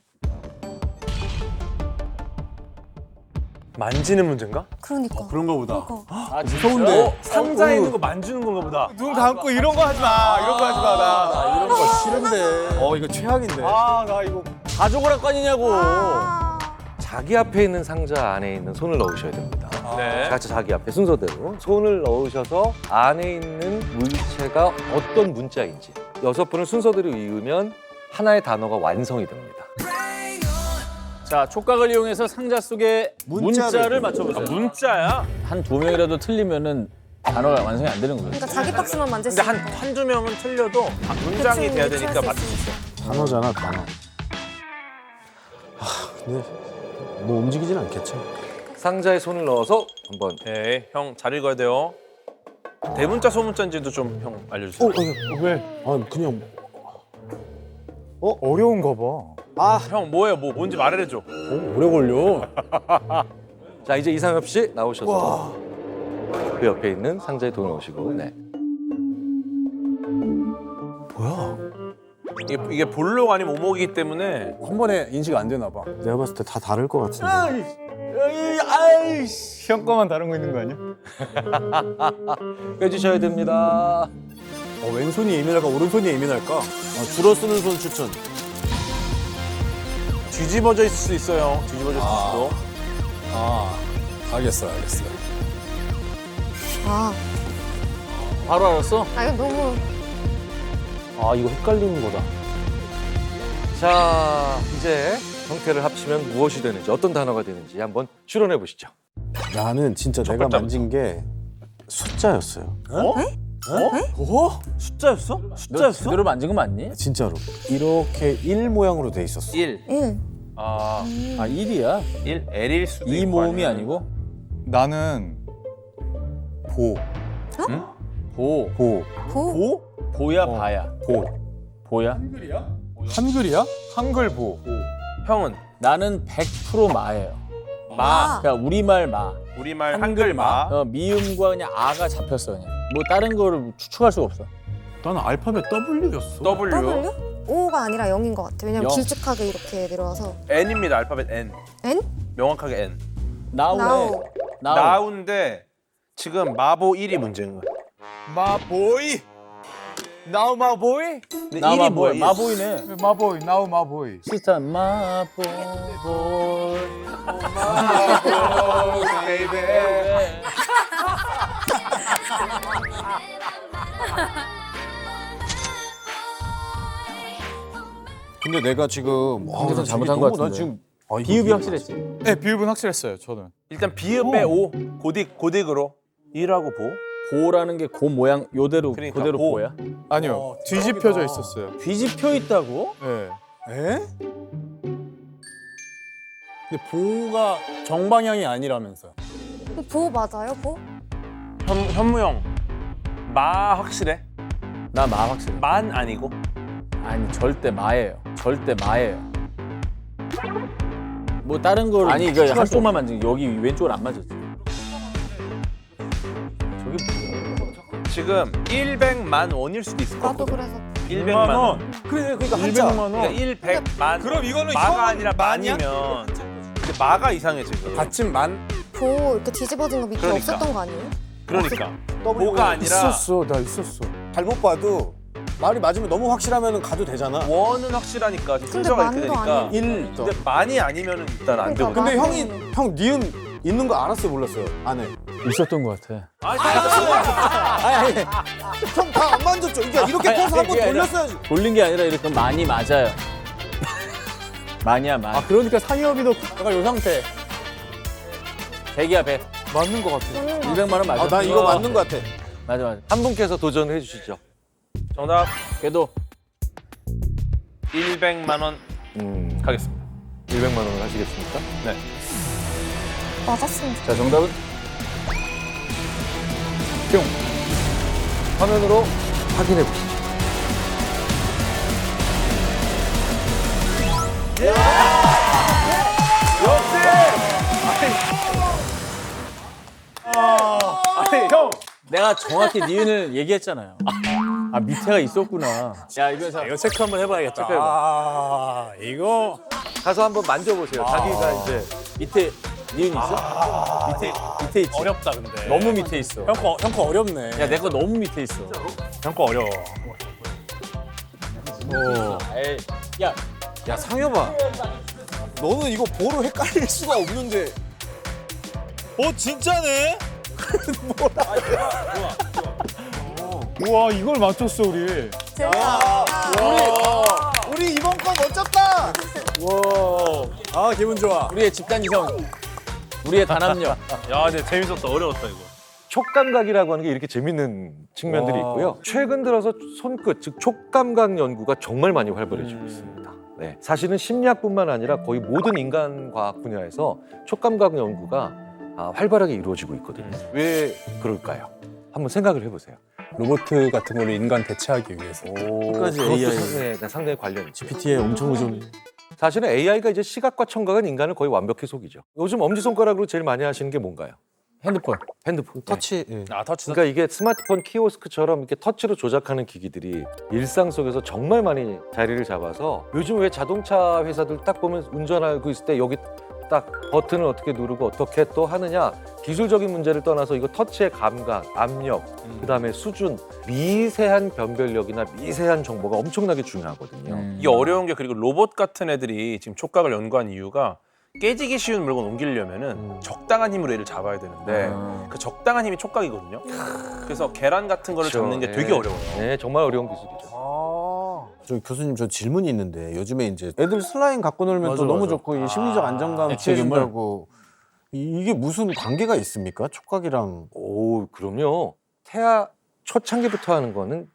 만지는 문제인가? 그러니까. 그런가 보다. 그러니까. 아, 무서운데. 상자에 있는 거 만지는 건가 보다. 눈 감고 이런 거 하지 마. 이런 거 하지 마. 나. 이런 거 싫은데. 이거 최악인데. 나 이거. 가족을 할 거 아니냐고. 자기 앞에 있는 상자 안에 있는 손을 넣으셔야 됩니다. 네. 각자 자기 앞에 순서대로 손을 넣으셔서 안에 있는 물체가 어떤 문자인지 6번을 순서대로 읽으면 하나의 단어가 완성이 됩니다. 자, 촉각을 이용해서 상자 속에 문자를 맞춰보세요. 문자야? 한 2명이라도 틀리면은 단어가 완성이 안 되는 거예요. 그러니까 자기 박스만 만질 수 근데 있는 거야. 한두 명은 틀려도 문장이 그치, 돼야 유추할 되니까 수 맞출 수 있으니까. 있어. 단어잖아, 단어. 근데 뭐 움직이진 않겠죠? 상자에 손을 넣어서 한번 오케이, 형 잘 읽어야 돼요. 대문자 소문자인지도 좀 형 알려주세요. 왜? 그냥 어려운가 봐. 형 뭐예요? 뭔지 말해줘. 오래 걸려. 자 이제 이상엽 씨 나오셔서 그 옆에 있는 상자에 돈을 넣으시고 네. 이게 볼록 아니면 오목이기 때문에 한 번에 인식 안 되나 봐. 내가 봤을 때 다 다를 것 같은데. 형 거만 다른 거 있는 거 아니야? 빼주셔야 됩니다. 왼손이 예민할까 오른손이 예민할까? 줄어 쓰는 손 추천. 뒤집어져 있을 수 있어요. 뒤집어져 있을 수도. 알겠어요. 아, 바로 알았어? 이거 너무. 이거 헷갈리는 거다. 자 이제 형태를 합치면 무엇이 되는지 어떤 단어가 되는지 한번 추론해 보시죠. 나는 진짜 내가 만진 게 숫자였어요. 숫자였어? 너 제대로 만진 거 맞니? 진짜로. 이렇게 1 모양으로 돼 있었어. 1. 1. 아, 1이야. 1 L일 수도 이 있고 모음이 아니면- 아니고 나는 보. 보. 보? 보야 바야. 보야? 한글이야? 한글 보. 형은 나는 100% 마예요. 마. 그러니까 우리말 마. 우리말 한글 마. 미음과 그냥 아가 잡혔어 그냥. 뭐 다른 거를 추측할 수가 없어. 나는 알파벳 W였어. W. W? O가 아니라 0인 것 같아. 왜냐면 0. 길쭉하게 이렇게 내려와서. N입니다. 알파벳 N. N? 명확하게 N. 나우네. 나우. 나우인데 지금 마보 1이 문제인 거야. 마보이. 나우 마보이? 근데 나 1이 마보이. 뭐야? 마보이네. 마보이. 나우 마보이. 시스타 마보이. 근데 내가 지금 한계선 잘못한 것 나 같은데. 지금 비읍이 확실했지. 네, 비읍은 확실했어요. 저는. 일단 비읍의 O 고딕으로 1하고 보. 보라는 게 고 모양 요대로 그러니까 그대로 보. 보야? 아니요. 뒤집혀져 있었어요. 뒤집혀 있다고? 네. 에? 근데 보가 정방향이 아니라면서. 보 맞아요? 보? 현무형 마 확실해? 나 마 확실해. 만 아니고? 아니 절대 마예요. 절대 마예요. 뭐 다른 걸 아니 이거 한쪽만 만진 게 여기 왼쪽은 안 맞았지. 저게 지금 100만 원일 수도 있을 것 나도 같거든. 그래서. 100만 원. 그래 그러니까 한자. 그러니까 100만. 그럼 이거는 마가 형 아니라 만이야? 만이면 근데 마가 이상해 지금. 받침 만. 보 이렇게 뒤집어진 거 밑에 그러니까. 없었던 거 아니에요? 그러니까 보가 아니라 있었어, 나 있었어. 잘못 봐도 말이 맞으면 너무 확실하면 가도 되잖아. 원은 확실하니까 근데 순서가 이렇게 만도 되니까 아니고. 1. 근데 만이 아니면 일단 안 그러니까 되거든. 근데 만. 형이 형 니은 있는 거 알았어요, 몰랐어요? 안에. 있었던 것 같아. 아니, 형 다 안 만졌죠? 그러니까 이렇게 펴서 한번 그게 아니라- 돌렸어야지. 돌린 게 아니라 이렇게 많이 맞아요. 많이야, 많이. 아 그러니까 상엽이도 약간 요 상태. 100이야, 100. 맞는 것 같아. 200만 원 맞아. 아, 나 이거 맞는 거 같아. 맞아, 맞아. 한 분께서 도전해 주시죠. 정답 그래도 100만 원 가겠습니다. 100만 원을 하시겠습니까? 네. 맞았습니다. 자, 정답은? 화면으로 확인해 보시죠. 아니, 형! 내가 정확히 니은을 얘기했잖아요. 아, 밑에가 있었구나. 야, 이거 이거 체크 한번 해봐야겠다. 체크해봐. 아 이거 가서 한번 만져보세요. 자기가 이제 밑에 니은 있어? 밑에 있지. 어렵다 근데. 너무 밑에 있어. 형거 어렵네. 야, 내 거 너무 밑에 있어. 형거 어려워. 에이, 야, 야, 상엽아. 너는 이거 보로 헷갈릴 수가 없는데. 진짜네? 우와 이걸 맞췄어 우리. 우리 이번 거 멋졌다. 아 기분 좋아. 우리의 집단 이성. 우리의 단합력. 야, 근데 재밌었다. 어려웠다 이거. 촉감각이라고 하는 게 이렇게 재밌는 측면들이 있고요. 최근 들어서 손끝, 즉 촉감각 연구가 정말 많이 활발해지고 있습니다. 네, 사실은 심리학뿐만 아니라 거의 모든 인간과학 분야에서 촉감각 연구가 활발하게 이루어지고 있거든요. 왜 그럴까요? 한번 생각을 해보세요. 로봇 같은 거를 인간 대체하기 위해서. 끝까지 그것도 AI. 상당히 관련이 있죠. GPT에 엄청 의존. 사실은 AI가 이제 시각과 청각은 인간을 거의 완벽히 속이죠. 요즘 엄지손가락으로 제일 많이 하시는 게 뭔가요? 핸드폰. 핸드폰. 터치. 예. 아, 터치. 그러니까 이게 스마트폰 키오스크처럼 이렇게 터치로 조작하는 기기들이 일상 속에서 정말 많이 자리를 잡아서 요즘 왜 자동차 회사들 딱 보면 운전하고 있을 때 여기 딱 버튼을 어떻게 누르고 어떻게 또 하느냐 기술적인 문제를 떠나서 이거 터치의 감각, 압력, 그다음에 수준, 미세한 변별력이나 미세한 정보가 엄청나게 중요하거든요. 이게 어려운 게 그리고 로봇 같은 애들이 지금 촉각을 연구한 이유가 깨지기 쉬운 물건 옮기려면은 적당한 힘으로 얘를 잡아야 되는데 그 적당한 힘이 촉각이거든요. 그래서 계란 같은 거를 그렇죠. 잡는 게 되게 네. 어려워요. 네, 정말 어려운 기술이죠. 저 교수님 저 질문이 있는데 요즘에 이제 애들 슬라임 갖고 놀면 맞아, 또 너무 맞아. 좋고 이 심리적 안정감 액체 취해준다고 이게 무슨 관계가 있습니까? 촉각이랑. 오, 그럼요. 태아 초창기부터 하는 거는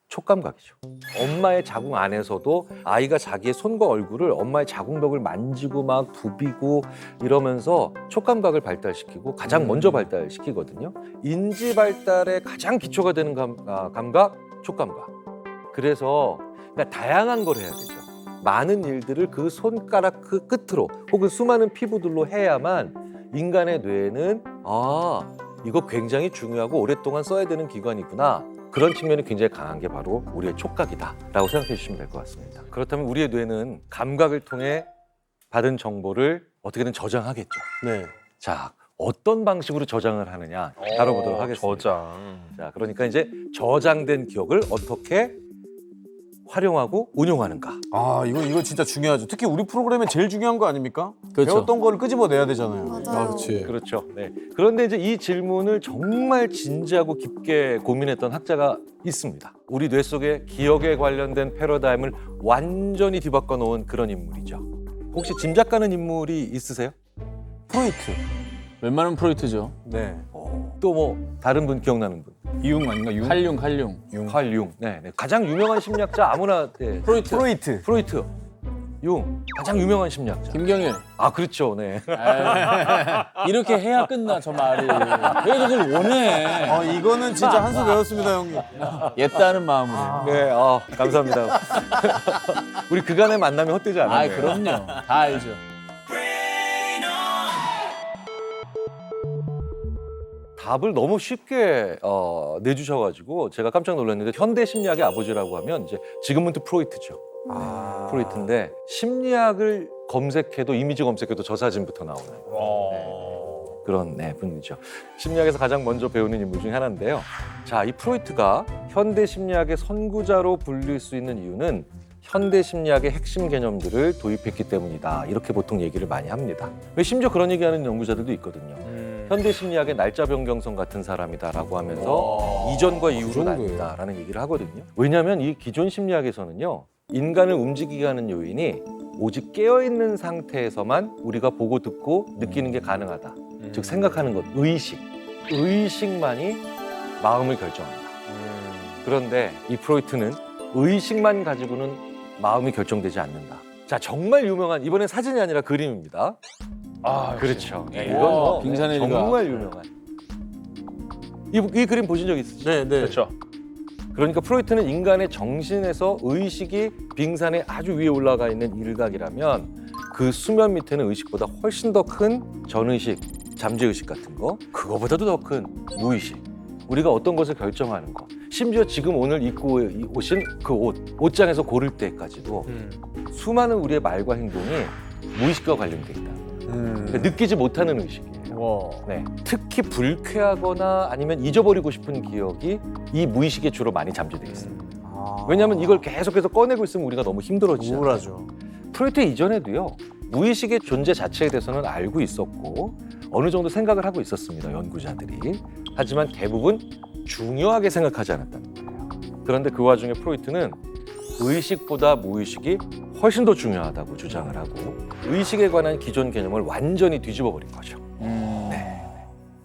촉감각이죠. 엄마의 자궁 안에서도 아이가 자기의 손과 얼굴을 엄마의 자궁벽을 만지고 막 부비고 이러면서 촉감각을 발달시키고 가장 먼저 발달시키거든요. 인지 발달의 가장 기초가 되는 감각, 촉감각. 그래서 그러니까 다양한 걸 해야 되죠. 많은 일들을 그 손가락 그 끝으로 혹은 수많은 피부들로 해야만 인간의 뇌는 이거 굉장히 중요하고 오랫동안 써야 되는 기관이구나. 그런 측면이 굉장히 강한 게 바로 우리의 촉각이다라고 생각해 주시면 될 것 같습니다. 그렇다면 우리의 뇌는 감각을 통해 받은 정보를 어떻게든 저장하겠죠. 네. 자, 어떤 방식으로 저장을 하느냐 다뤄보도록 하겠습니다. 저장. 자, 그러니까 이제 저장된 기억을 어떻게 활용하고 운용하는가. 아, 이거 진짜 중요하죠. 특히 우리 프로그램에 제일 중요한 거 아닙니까? 그렇죠. 배웠던 거를 끄집어내야 되잖아요. 맞아요. 그렇죠. 네. 그런데 이제 이 질문을 정말 진지하고 깊게 고민했던 학자가 있습니다. 우리 뇌 속에 기억에 관련된 패러다임을 완전히 뒤바꿔 놓은 그런 인물이죠. 혹시 짐작 가는 인물이 있으세요? 프로이트. 웬만하면 프로이트죠. 네. 또 뭐 다른 분 기억나는 분? 이용 아닌가? 융? 칼륨. 칼 융. 네, 네. 가장 유명한 심리학자 아무나 네. 프로이트. 프로이트. 융. 가장 유명한 심리학자. 김경일. 아, 그렇죠. 네. 이렇게 해야 끝나, 저 말이. 왜 그걸 원해? 이거는 진짜 한 수 배웠습니다, 형님. 옛다는 마음으로. 네, 감사합니다. 우리 그간의 만남이 헛되지 않아요. 아, 그럼요. 다 알죠. 답을 너무 쉽게 내주셔가지고 제가 깜짝 놀랐는데 현대 심리학의 아버지라고 하면 이제 지그문트 프로이트죠. 프로이트인데 심리학을 검색해도 이미지 검색해도 저 사진부터 나오는 그런 분이죠. 심리학에서 가장 먼저 배우는 인물 중에 하나인데요. 자, 이 프로이트가 현대 심리학의 선구자로 불릴 수 있는 이유는 현대 심리학의 핵심 개념들을 도입했기 때문이다. 이렇게 보통 얘기를 많이 합니다. 심지어 그런 얘기하는 연구자들도 있거든요. 현대 심리학의 날짜 변경성 같은 사람이다라고 하면서 이전과 이후로 정도예요. 나뉜다라는 얘기를 하거든요. 왜냐하면 이 기존 심리학에서는요, 인간을 움직이게 하는 요인이 오직 깨어있는 상태에서만 우리가 보고 듣고 느끼는 게 가능하다. 즉 생각하는 것, 의식만이 마음을 결정한다. 그런데 이 프로이트는 의식만 가지고는 마음이 결정되지 않는다. 자, 정말 유명한, 이번엔 사진이 아니라 그림입니다. 그렇죠. 네, 이건 뭐 빙산의 일가. 정말 유명한. 이 그림 보신 적 있으시죠? 네, 네. 그렇죠. 그러니까 프로이트는 인간의 정신에서 의식이 빙산의 아주 위에 올라가 있는 일각이라면 그 수면 밑에는 의식보다 훨씬 더 큰 전의식, 잠재의식 같은 거, 그거보다도 더 큰 무의식, 우리가 어떤 것을 결정하는 것, 심지어 지금 오늘 입고 오신 그 옷장에서 고를 때까지도 수많은 우리의 말과 행동이 무의식과 관련돼 있다. 그러니까 느끼지 못하는 의식이에요. 네. 특히 불쾌하거나 아니면 잊어버리고 싶은 기억이 이 무의식에 주로 많이 잠재되어 있습니다. 왜냐하면 이걸 계속해서 꺼내고 있으면 우리가 너무 힘들어지잖아요. 우울하죠. 프로이트 이전에도요, 무의식의 존재 자체에 대해서는 알고 있었고 어느 정도 생각을 하고 있었습니다, 연구자들이. 하지만 대부분 중요하게 생각하지 않았다는 거예요. 그런데 그 와중에 프로이트는 의식보다 무의식이 훨씬 더 중요하다고 주장을 하고 의식에 관한 기존 개념을 완전히 뒤집어 버린 거죠.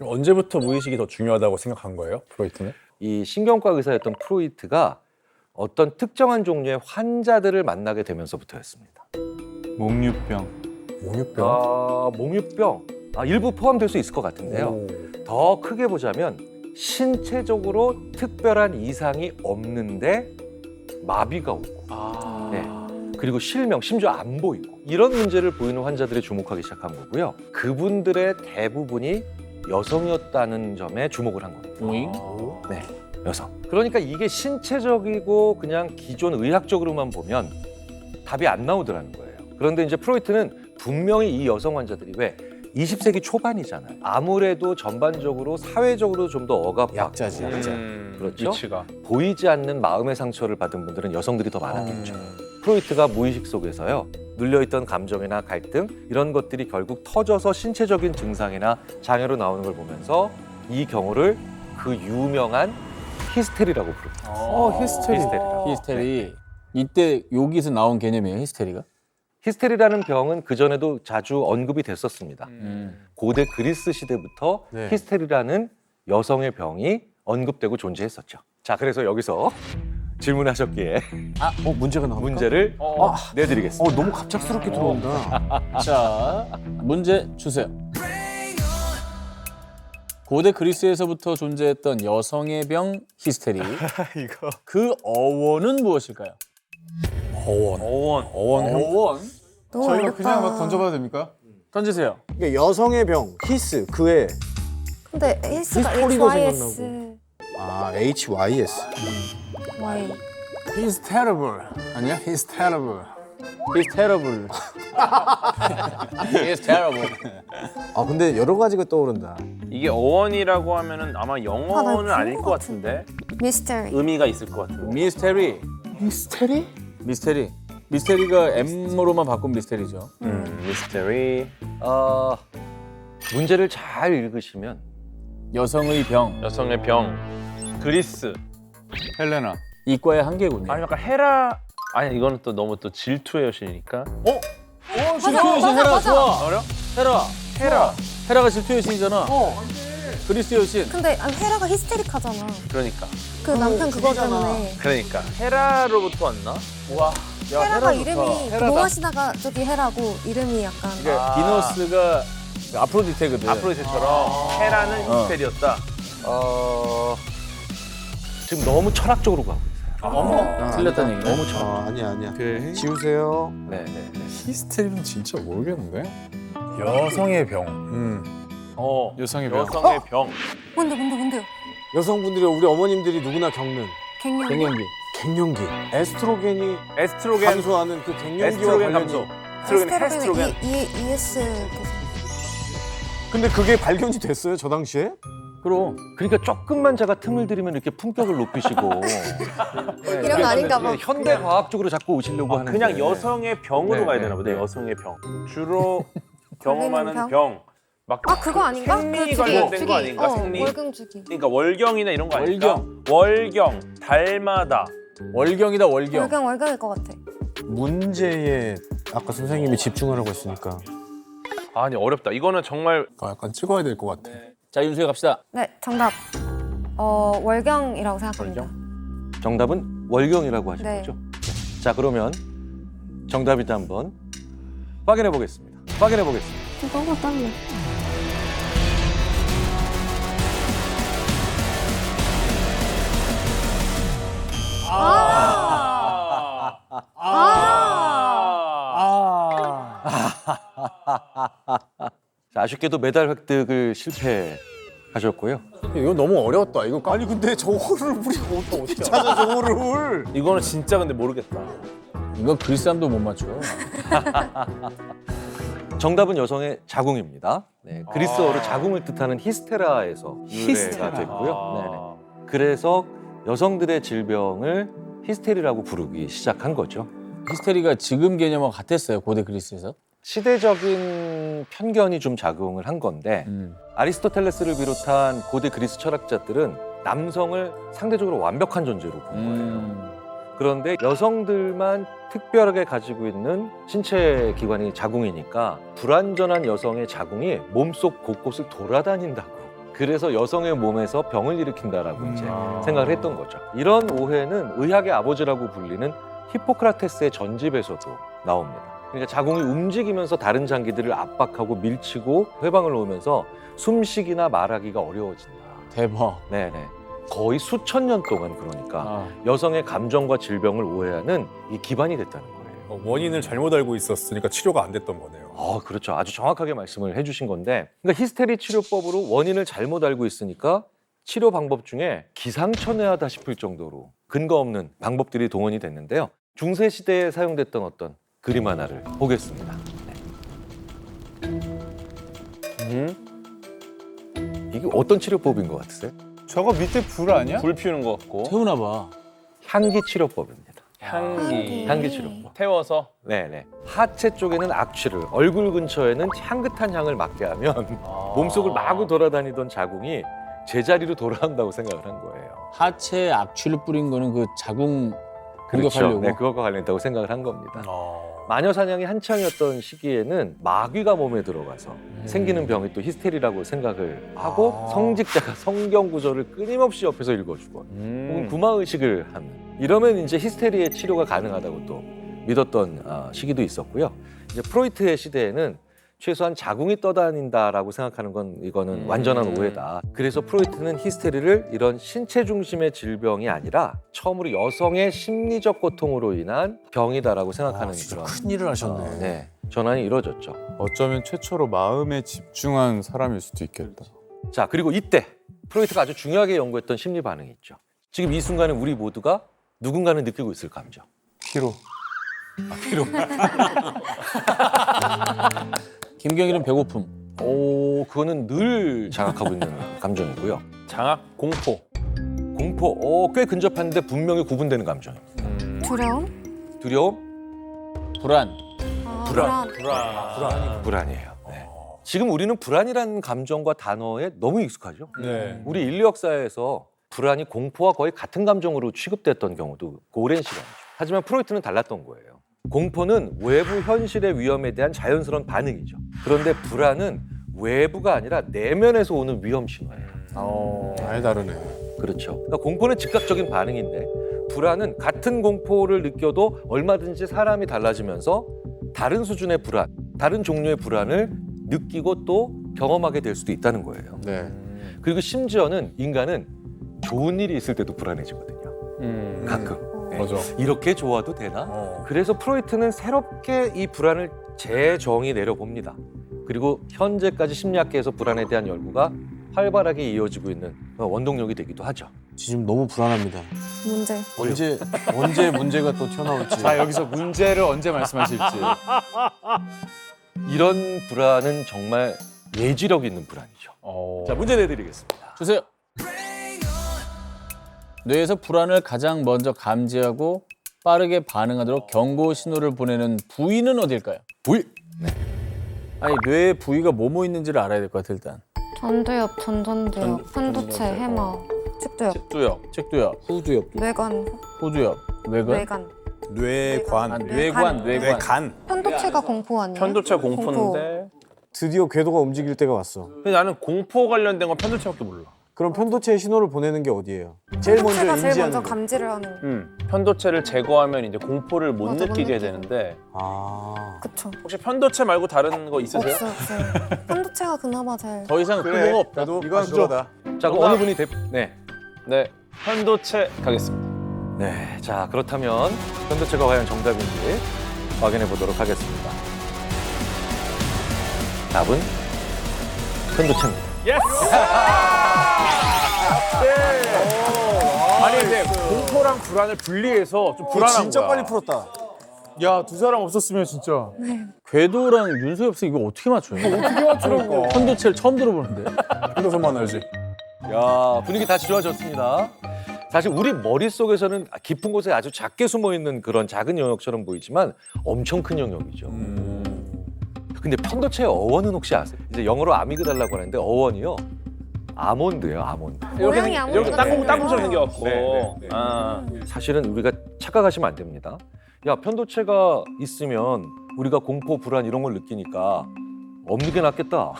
언제부터 무의식이 더 중요하다고 생각한 거예요, 프로이트는? 이 신경과 의사였던 프로이트가 어떤 특정한 종류의 환자들을 만나게 되면서부터였습니다. 몽유병. 몽유병? 몽유병. 일부 포함될 수 있을 것 같은데요. 더 크게 보자면 신체적으로 특별한 이상이 없는데 마비가 오고 네. 그리고 실명, 심지어 안 보이고 이런 문제를 보이는 환자들에 주목하기 시작한 거고요. 그분들의 대부분이 여성이었다는 점에 주목을 한 겁니다. 네, 여성. 그러니까 이게 신체적이고 그냥 기존 의학적으로만 보면 답이 안 나오더라는 거예요. 그런데 이제 프로이트는 분명히 이 여성 환자들이 왜 20세기 초반이잖아요. 아무래도 전반적으로 사회적으로 좀 더 억압받고 약자지, 약자. 그렇죠? 위치가. 보이지 않는 마음의 상처를 받은 분들은 여성들이 더 많았겠죠. 프로이트가 무의식 속에서요, 눌려있던 감정이나 갈등 이런 것들이 결국 터져서 신체적인 증상이나 장애로 나오는 걸 보면서 이 경우를 그 유명한 히스테리라고 부릅니다. 히스테리라고. 히스테리. 이때 여기서 나온 개념이에요, 히스테리가? 히스테리라는 병은 그전에도 자주 언급이 됐었습니다. 고대 그리스 시대부터 네. 히스테리라는 여성의 병이 언급되고 존재했었죠. 자, 그래서 여기서 질문하셨기에 문제가 나올까? 문제를 내드리겠습니다. 너무 갑작스럽게 들어온다. 자, 문제 주세요. 고대 그리스에서부터 존재했던 여성의 병 히스테리. 그 어원은 무엇일까요? 어원. 어원. 너무 저희가 어렵다. 그냥 막 던져봐도 됩니까? 던지세요. 이게 여성의 병, 히스, 그의 근데 H가 히스토리도 HYS HYS. Y He's terrible. 아니야? He's terrible. He's terrible. He's terrible. 근데 여러 가지가 떠오른다. 이게 어원이라고 하면은 아마 나 영어는 그런 아닐 것 것 같은데 미스터리 의미가 있을 것 같은데. 미스테리. 히스테리? 미스테리. 미스테리가 M으로만 바꾼 미스테리죠. 미스테리. 문제를 잘 읽으시면 여성의 병. 여성의 병. 그리스. 헬레나. 이과의 한계군요. 아니 약간 헤라. 아니 이거는 또 너무 또 질투의 여신이니까. 질투의 여신 헤라 좋아. 어려? 헤라. 헤라가 질투의 여신이잖아. 그리스 여신. 근데 헤라가 히스테릭하잖아. 그러니까. 그 남편 그거 때문에 그러니까 헤라로부터 왔나? 헤라가 이름이 노아시나가 저기 헤라고 이름이 약간 그러니까 비너스가 아프로디테거든. 아프로디테처럼 헤라는 히스테리였다. 지금 너무 철학적으로 가고 있어요. 틀렸다는 얘기. 너무 철학. 아니야. 지우세요. 네. 히스테리는 진짜 모르겠는데. 여성의 병. 여성의 병. 여성의 병. 뭔데요? 여성분들이 우리 어머님들이 누구나 겪는 갱년. 갱년기. 에스트로겐이 에스트로겐. 감소하는 그 갱년기와 에스트로겐 관련이. 감소. 에스트로겐, 헤스트로겐. ES 계속. 근데 그게 발견이 됐어요, 저 당시에? 그럼 그러니까 조금만 제가 틈을 들이면 이렇게 품격을 높이시고 이런 거 아닌가 봐. 현대 과학적으로 자꾸 오시려고 하는 그냥 여성의 병으로 네, 가야 네, 되나 보네. 네. 여성의 병. 주로 경험하는 병? 병. 막 아 그거 아닌가? 생리 그 관련된 거 아닌가? 생리? 월경 주기. 그러니까 월경이나 이런 거 아닐까? 월경, 달마다. 월경이다 월경. 월경일 것 같아. 문제에 아까 선생님이 집중하라고 했으니까. 아니 어렵다. 이거는 정말 약간 찍어야 될 것 같아. 자 윤수야 갑시다. 네 정답. 월경이라고 생각합니다. 정답은 월경이라고 하신 네. 거죠? 자 그러면 정답인지 한번 확인해 보겠습니다. 너무 떨려. 자, 아쉽게도 메달 획득을 실패하셨고요. 이거 너무 어려웠다. 이거 아니 근데 저거를 우리가 어떻게 찾아 저거를? 이거는 진짜 근데 모르겠다. 이건 글쌈도 못 맞춰. 정답은 여성의 자궁입니다. 네, 그리스어로 자궁을 뜻하는 히스테라에서 유래가 됐고요. 네네. 그래서 여성들의 질병을 히스테리라고 부르기 시작한 거죠. 히스테리가 지금 개념과 같았어요 고대 그리스에서. 시대적인 편견이 좀 작용을 한 건데 아리스토텔레스를 비롯한 고대 그리스 철학자들은 남성을 상대적으로 완벽한 존재로 본 거예요. 그런데 여성들만 특별하게 가지고 있는 신체 기관이 자궁이니까 불완전한 여성의 자궁이 몸속 곳곳을 돌아다닌다고. 그래서 여성의 몸에서 병을 일으킨다라고 이제 생각을 했던 거죠. 이런 오해는 의학의 아버지라고 불리는 히포크라테스의 전집에서도 나옵니다. 그러니까 자궁이 움직이면서 다른 장기들을 압박하고 밀치고 회방을 놓으면서 숨쉬기나 말하기가 어려워진다. 대박. 네네. 거의 수천 년 동안 그러니까 여성의 감정과 질병을 오해하는 이 기반이 됐다는 거예요. 원인을 잘못 알고 있었으니까 치료가 안 됐던 거네요. 그렇죠. 아주 정확하게 말씀을 해주신 건데, 그러니까 히스테리 치료법으로 원인을 잘못 알고 있으니까 치료 방법 중에 기상천외하다 싶을 정도로 근거 없는 방법들이 동원이 됐는데요. 중세 시대에 사용됐던 어떤 그림 하나를 보겠습니다. 이게 어떤 치료법인 것 같으세요? 저거 밑에 불 아니야? 불 피우는 것 같고. 태우나 봐. 향기 치료법입니다. 향기 치료법. 태워서. 네네. 하체 쪽에는 악취를, 얼굴 근처에는 향긋한 향을 맡게 하면 몸속을 마구 돌아다니던 자궁이 제자리로 돌아온다고 생각을 한 거예요. 하체에 악취를 뿌린 거는 그 자궁 그렇죠. 공격하려고. 네, 그것과 관련있다고 생각을 한 겁니다. 마녀 사냥이 한창이었던 시기에는 마귀가 몸에 들어가서 생기는 병이 또 히스테리라고 생각을 하고 성직자가 성경 구절을 끊임없이 옆에서 읽어주고 혹은 구마의식을 하는, 이러면 이제 히스테리의 치료가 가능하다고 또 믿었던 시기도 있었고요. 이제 프로이트의 시대에는 최소한 자궁이 떠다닌다라고 생각하는 건 이거는 완전한 오해다. 그래서 프로이트는 히스테리를 이런 신체 중심의 질병이 아니라 처음으로 여성의 심리적 고통으로 인한 병이다라고 생각하는 그런 큰일을 하셨네. 네, 전환이 이루어졌죠. 어쩌면 최초로 마음에 집중한 사람일 수도 있겠다. 자, 그리고 이때 프로이트가 아주 중요하게 연구했던 심리 반응이 있죠. 지금 이 순간에 우리 모두가 누군가는 느끼고 있을 감정. 피로. 김경일은 배고픔. 그거는 늘 자각하고 있는 감정이고요. 장악, 공포. 공포, 꽤 근접한데 분명히 구분되는 감정입니다. 두려움? 두려움, 불안. 불안이에요. 네. 지금 우리는 불안이라는 감정과 단어에 너무 익숙하죠. 네. 우리 인류 역사에서 불안이 공포와 거의 같은 감정으로 취급됐던 경우도 오랜 시간이죠. 하지만 프로이트는 달랐던 거예요. 공포는 외부 현실의 위험에 대한 자연스러운 반응이죠. 그런데 불안은 외부가 아니라 내면에서 오는 위험 신호예요. 아예 다르네. 그렇죠. 그러니까 공포는 즉각적인 반응인데 불안은 같은 공포를 느껴도 얼마든지 사람이 달라지면서 다른 수준의 불안, 다른 종류의 불안을 느끼고 또 경험하게 될 수도 있다는 거예요. 네. 그리고 심지어는 인간은 좋은 일이 있을 때도 불안해지거든요. 가끔. 네. 맞아. 이렇게 좋아도 되나? 그래서 프로이트는 새롭게 이 불안을 재정의 내려봅니다. 그리고 현재까지 심리학계에서 불안에 대한 연구가 활발하게 이어지고 있는 원동력이 되기도 하죠. 지금 너무 불안합니다. 문제. 언제 문제가 또 튀어나올지. 자, 여기서 문제를 언제 말씀하실지. 이런 불안은 정말 예지력 있는 불안이죠. 자, 문제 내드리겠습니다. 주세요. 뇌에서 불안을 가장 먼저 감지하고 빠르게 반응하도록 경고 신호를 보내는 부위는 어딜까요? 부위. 아니 뇌에 부위가 뭐뭐 있는지를 알아야 될 것 같아 일단. 전두엽, 전전두엽, 편도체, 해마, 측두엽, 식두엽. 측두엽, 후두엽. 뇌관, 후두엽, 뇌관, 뇌관. 뇌관, 뇌관, 뇌관. 뇌간. 편도체가 공포 아니에요? 편도체 공포인데. 드디어 궤도가 움직일 때가 왔어. 근데 나는 공포 관련된 건 편도체밖에 몰라. 그럼 편도체의 신호를 보내는 게 어디예요? 제일 먼저 편도체가 제일 인지하는 먼저 거. 감지를 하는. 편도체를 제거하면 이제 공포를 못 맞아, 못 느끼게 느껴. 되는데 아. 그쵸. 혹시 편도체 말고 다른 거 있으세요? 없어요. 편도체가 그나마 제일. 더 이상 근거가 없다. 이건 그거다. 자, 그럼 어느 분이 네. 네. 편도체 가겠습니다. 네. 자, 그렇다면 편도체가 과연 정답인지 확인해 보도록 하겠습니다. 답은 편도체입니다. 아니 근데 공포랑 불안을 분리해서 좀 불안한 진짜 거야. 빨리 풀었다. 야, 두 사람 없었으면 진짜. 궤도랑 윤소엽 씨 이거 어떻게 맞춰요? 어떻게 맞추라고. 편도체를 처음 들어보는데. 혼자서만 알지. 야, 분위기 다시 좋아졌습니다. 사실 우리 머릿속에서는 깊은 곳에 아주 작게 숨어 있는 그런 작은 영역처럼 보이지만 엄청 큰 영역이죠. 근데 편도체의 어원은 혹시 아세요? 이제 영어로 아미그달라고 하는데 어원이요. 아몬드예요, 아몬드. 모양이 아몬드 이렇게 같은 땅콩처럼 거예요. 생겨갖고. 네, 네. 아. 사실은 우리가 착각하시면 안 됩니다. 야, 편도체가 있으면 우리가 공포, 불안 이런 걸 느끼니까 없는 게 낫겠다.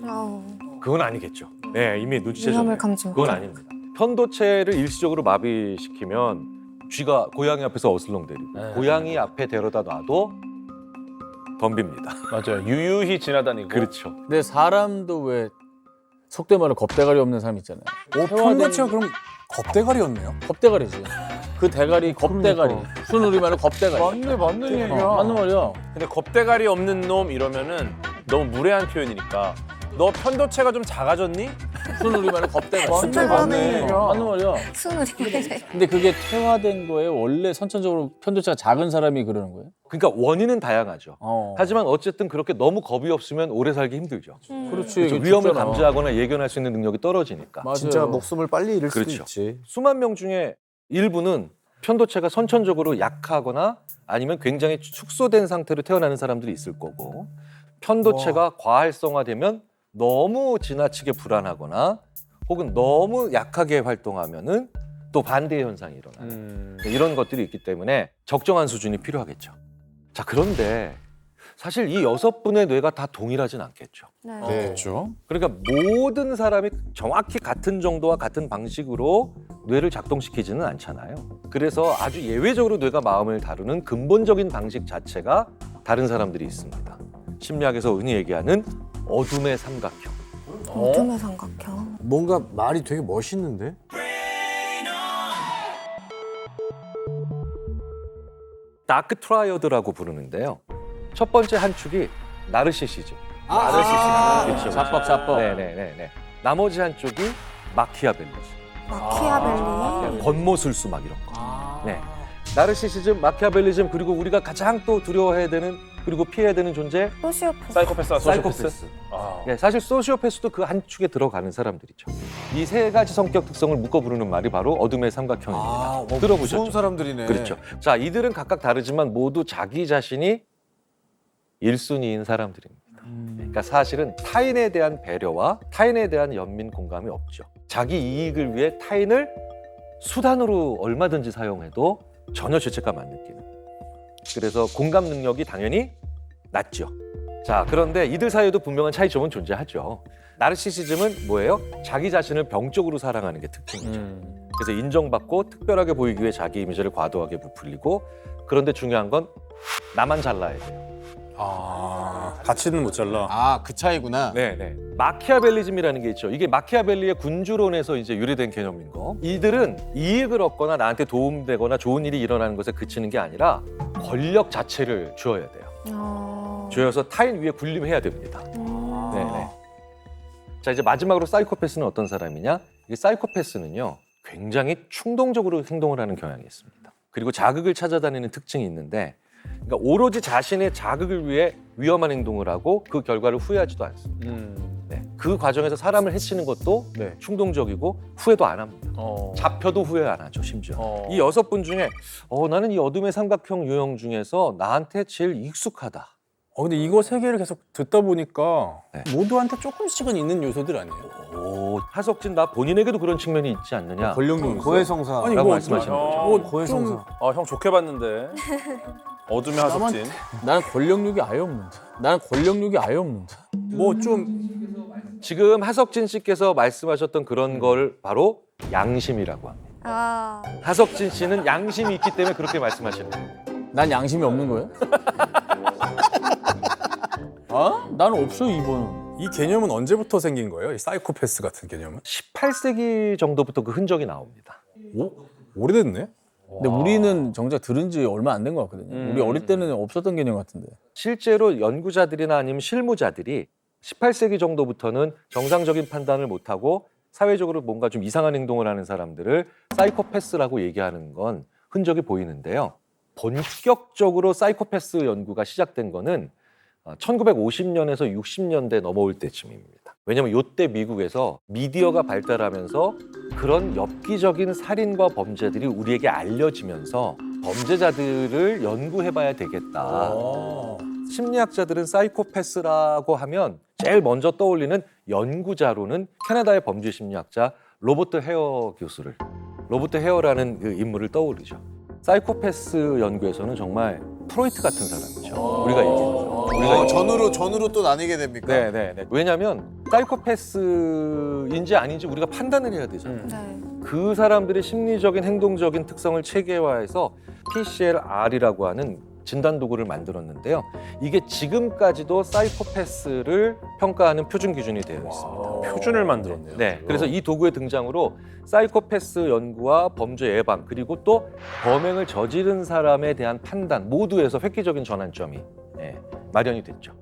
아우, 그건 아니겠죠. 네, 이미 눈치채셨네요. 위험을 감지 그건 못해. 아닙니다. 편도체를 일시적으로 마비시키면 쥐가 고양이 앞에서 어슬렁대리고 고양이 앞에 데려다 놔도 덤빕니다. 맞아요. 유유히 지나다니고. 그렇죠. 근데 사람도 왜 속된 말로 겁대가리 없는 사람 있잖아요. 편도체가 그럼 겁대가리였네요. 겁대가리지. 그 대가리 겁대가리. 순우리말로 겁대가리. 맞는 얘기야. 맞는 말이야. 근데 겁대가리 없는 놈 이러면은 너무 무례한 표현이니까 너 편도체가 좀 작아졌니? 순우리말로 겁대가리. 진짜 그러네. 맞는 말이야. 순우리. 근데 그게 퇴화된 거예요? 원래 선천적으로 편도체가 작은 사람이 그러는 거예요? 그러니까 원인은 다양하죠. 어. 하지만 어쨌든 그렇게 너무 겁이 없으면 오래 살기 힘들죠. 그렇지. 그렇죠. 이게 위험을 죽잖아. 감지하거나 예견할 수 있는 능력이 떨어지니까. 맞아요. 진짜 목숨을 빨리 잃을 수도 그렇죠. 있지. 수만 명 중에 일부는 편도체가 선천적으로 약하거나 아니면 굉장히 축소된 상태로 태어나는 사람들이 있을 거고 편도체가 과활성화되면 너무 지나치게 불안하거나 혹은 너무 약하게 활동하면은 또 반대의 현상이 일어나는 이런 것들이 있기 때문에 적정한 수준이 필요하겠죠. 자, 그런데 사실 이 6분의 뇌가 다 동일하진 않겠죠. 네. 그렇죠. 그러니까 모든 사람이 정확히 같은 정도와 같은 방식으로 뇌를 작동시키지는 않잖아요. 그래서 아주 예외적으로 뇌가 마음을 다루는 근본적인 방식 자체가 다른 사람들이 있습니다. 심리학에서 흔히 얘기하는 어둠의 삼각형. 어둠의 삼각형. 뭔가 말이 되게 멋있는데? 다크 트라이어드라고 부르는데요. 첫 번째 한 축이 나르시시즘. 그렇죠. 자뻑. 네네네. 나머지 한 쪽이 마키아벨리즘. 마키아벨리. 권모술수 막 이런 거. 네. 나르시시즘, 마키아벨리즘 그리고 우리가 가장 또 두려워해야 되는 그리고 피해야 되는 존재 소시오패스. 사이코패스와 소시오패스. 사이코패스. 아. 네, 사실 소시오패스도 그 한 축에 들어가는 사람들이죠. 이 세 가지 성격 특성을 묶어 부르는 말이 바로 어둠의 삼각형입니다. 들어보셨죠? 무서운 사람들이네. 그렇죠. 자, 이들은 각각 다르지만 모두 자기 자신이 1순위인 사람들입니다. 그러니까 사실은 타인에 대한 배려와 타인에 대한 연민 공감이 없죠. 자기 이익을 위해 타인을 수단으로 얼마든지 사용해도 전혀 죄책감 안 느끼는. 그래서 공감 능력이 당연히 낮죠. 자, 그런데 이들 사이에도 분명한 차이점은 존재하죠. 나르시시즘은 뭐예요? 자기 자신을 병적으로 사랑하는 게 특징이죠. 그래서 인정받고 특별하게 보이기 위해 자기 이미지를 과도하게 부풀리고 그런데 중요한 건 나만 잘나야 돼요. 같이는 못 잘라. 아, 그 차이구나. 네네. 마키아벨리즘이라는 게 있죠. 이게 마키아벨리의 군주론에서 이제 유래된 개념인 거. 이들은 이익을 얻거나 나한테 도움되거나 좋은 일이 일어나는 것에 그치는 게 아니라 권력 자체를 쥐어야 돼요. 쥐어서 타인 위에 군림해야 됩니다. 네네. 자, 이제 마지막으로 사이코패스는 어떤 사람이냐? 이 사이코패스는요, 굉장히 충동적으로 행동을 하는 경향이 있습니다. 그리고 자극을 찾아다니는 특징이 있는데, 그러니까 오로지 자신의 자극을 위해 위험한 행동을 하고 그 결과를 후회하지도 않습니다. 네. 그 과정에서 사람을 해치는 것도 네. 충동적이고 후회도 안 합니다. 잡혀도 후회 안 하죠, 심지어. 이 6분 중에 나는 이 어둠의 삼각형 유형 중에서 나한테 제일 익숙하다. 근데 이거 세 개를 계속 듣다 보니까 네. 모두한테 조금씩은 있는 요소들 아니에요? 오, 하석진 나 본인에게도 그런 측면이 있지 않느냐. 권력용 요소. 고해성사. 아니 라고 뭐 말씀하시는 거죠. 고해성사. 형 좋게 봤는데. 어둠의 하석진. 나는 권력욕이 아예 없는데. 나는 권력욕이 아예 없는데. 뭐 좀 지금 하석진 씨께서 말씀하셨던 그런 걸 바로 양심이라고 합니다. 아, 하석진 씨는 양심이 있기 때문에 그렇게 말씀하시는 거예요. 난 양심이 없는 거예요? 나는 없어, 2번은. 이 개념은 언제부터 생긴 거예요? 이 사이코패스 같은 개념은? 18세기 정도부터 그 흔적이 나옵니다. 오래됐네. 근데 우리는 정작 들은 지 얼마 안 된 것 같거든요. 우리 어릴 때는 없었던 개념 같은데. 실제로 연구자들이나 아니면 실무자들이 18세기 정도부터는 정상적인 판단을 못하고 사회적으로 뭔가 좀 이상한 행동을 하는 사람들을 사이코패스라고 얘기하는 건 흔적이 보이는데요. 본격적으로 사이코패스 연구가 시작된 거는 1950년에서 60년대 넘어올 때쯤입니다. 왜냐하면 이때 미국에서 미디어가 발달하면서 그런 엽기적인 살인과 범죄들이 우리에게 알려지면서 범죄자들을 연구해봐야 되겠다. 심리학자들은 사이코패스라고 하면 제일 먼저 떠올리는 연구자로는 캐나다의 범죄 심리학자 로버트 헤어 교수를, 로버트 헤어라는 그 인물을 떠올리죠. 사이코패스 연구에서는 정말 프로이트 같은 사람이죠. 우리가 얘기하죠. 전으로 또 나뉘게 됩니까? 네. 왜냐하면 사이코패스인지 아닌지 우리가 판단을 해야 되잖아요. 네. 그 사람들의 심리적인 행동적인 특성을 체계화해서 PCLR이라고 하는 진단 도구를 만들었는데요. 이게 지금까지도 사이코패스를 평가하는 표준 기준이 되어 있습니다. 표준을 만들었네요. 네, 그래서 이 도구의 등장으로 사이코패스 연구와 범죄 예방 그리고 또 범행을 저지른 사람에 대한 판단 모두에서 획기적인 전환점이 마련이 됐죠.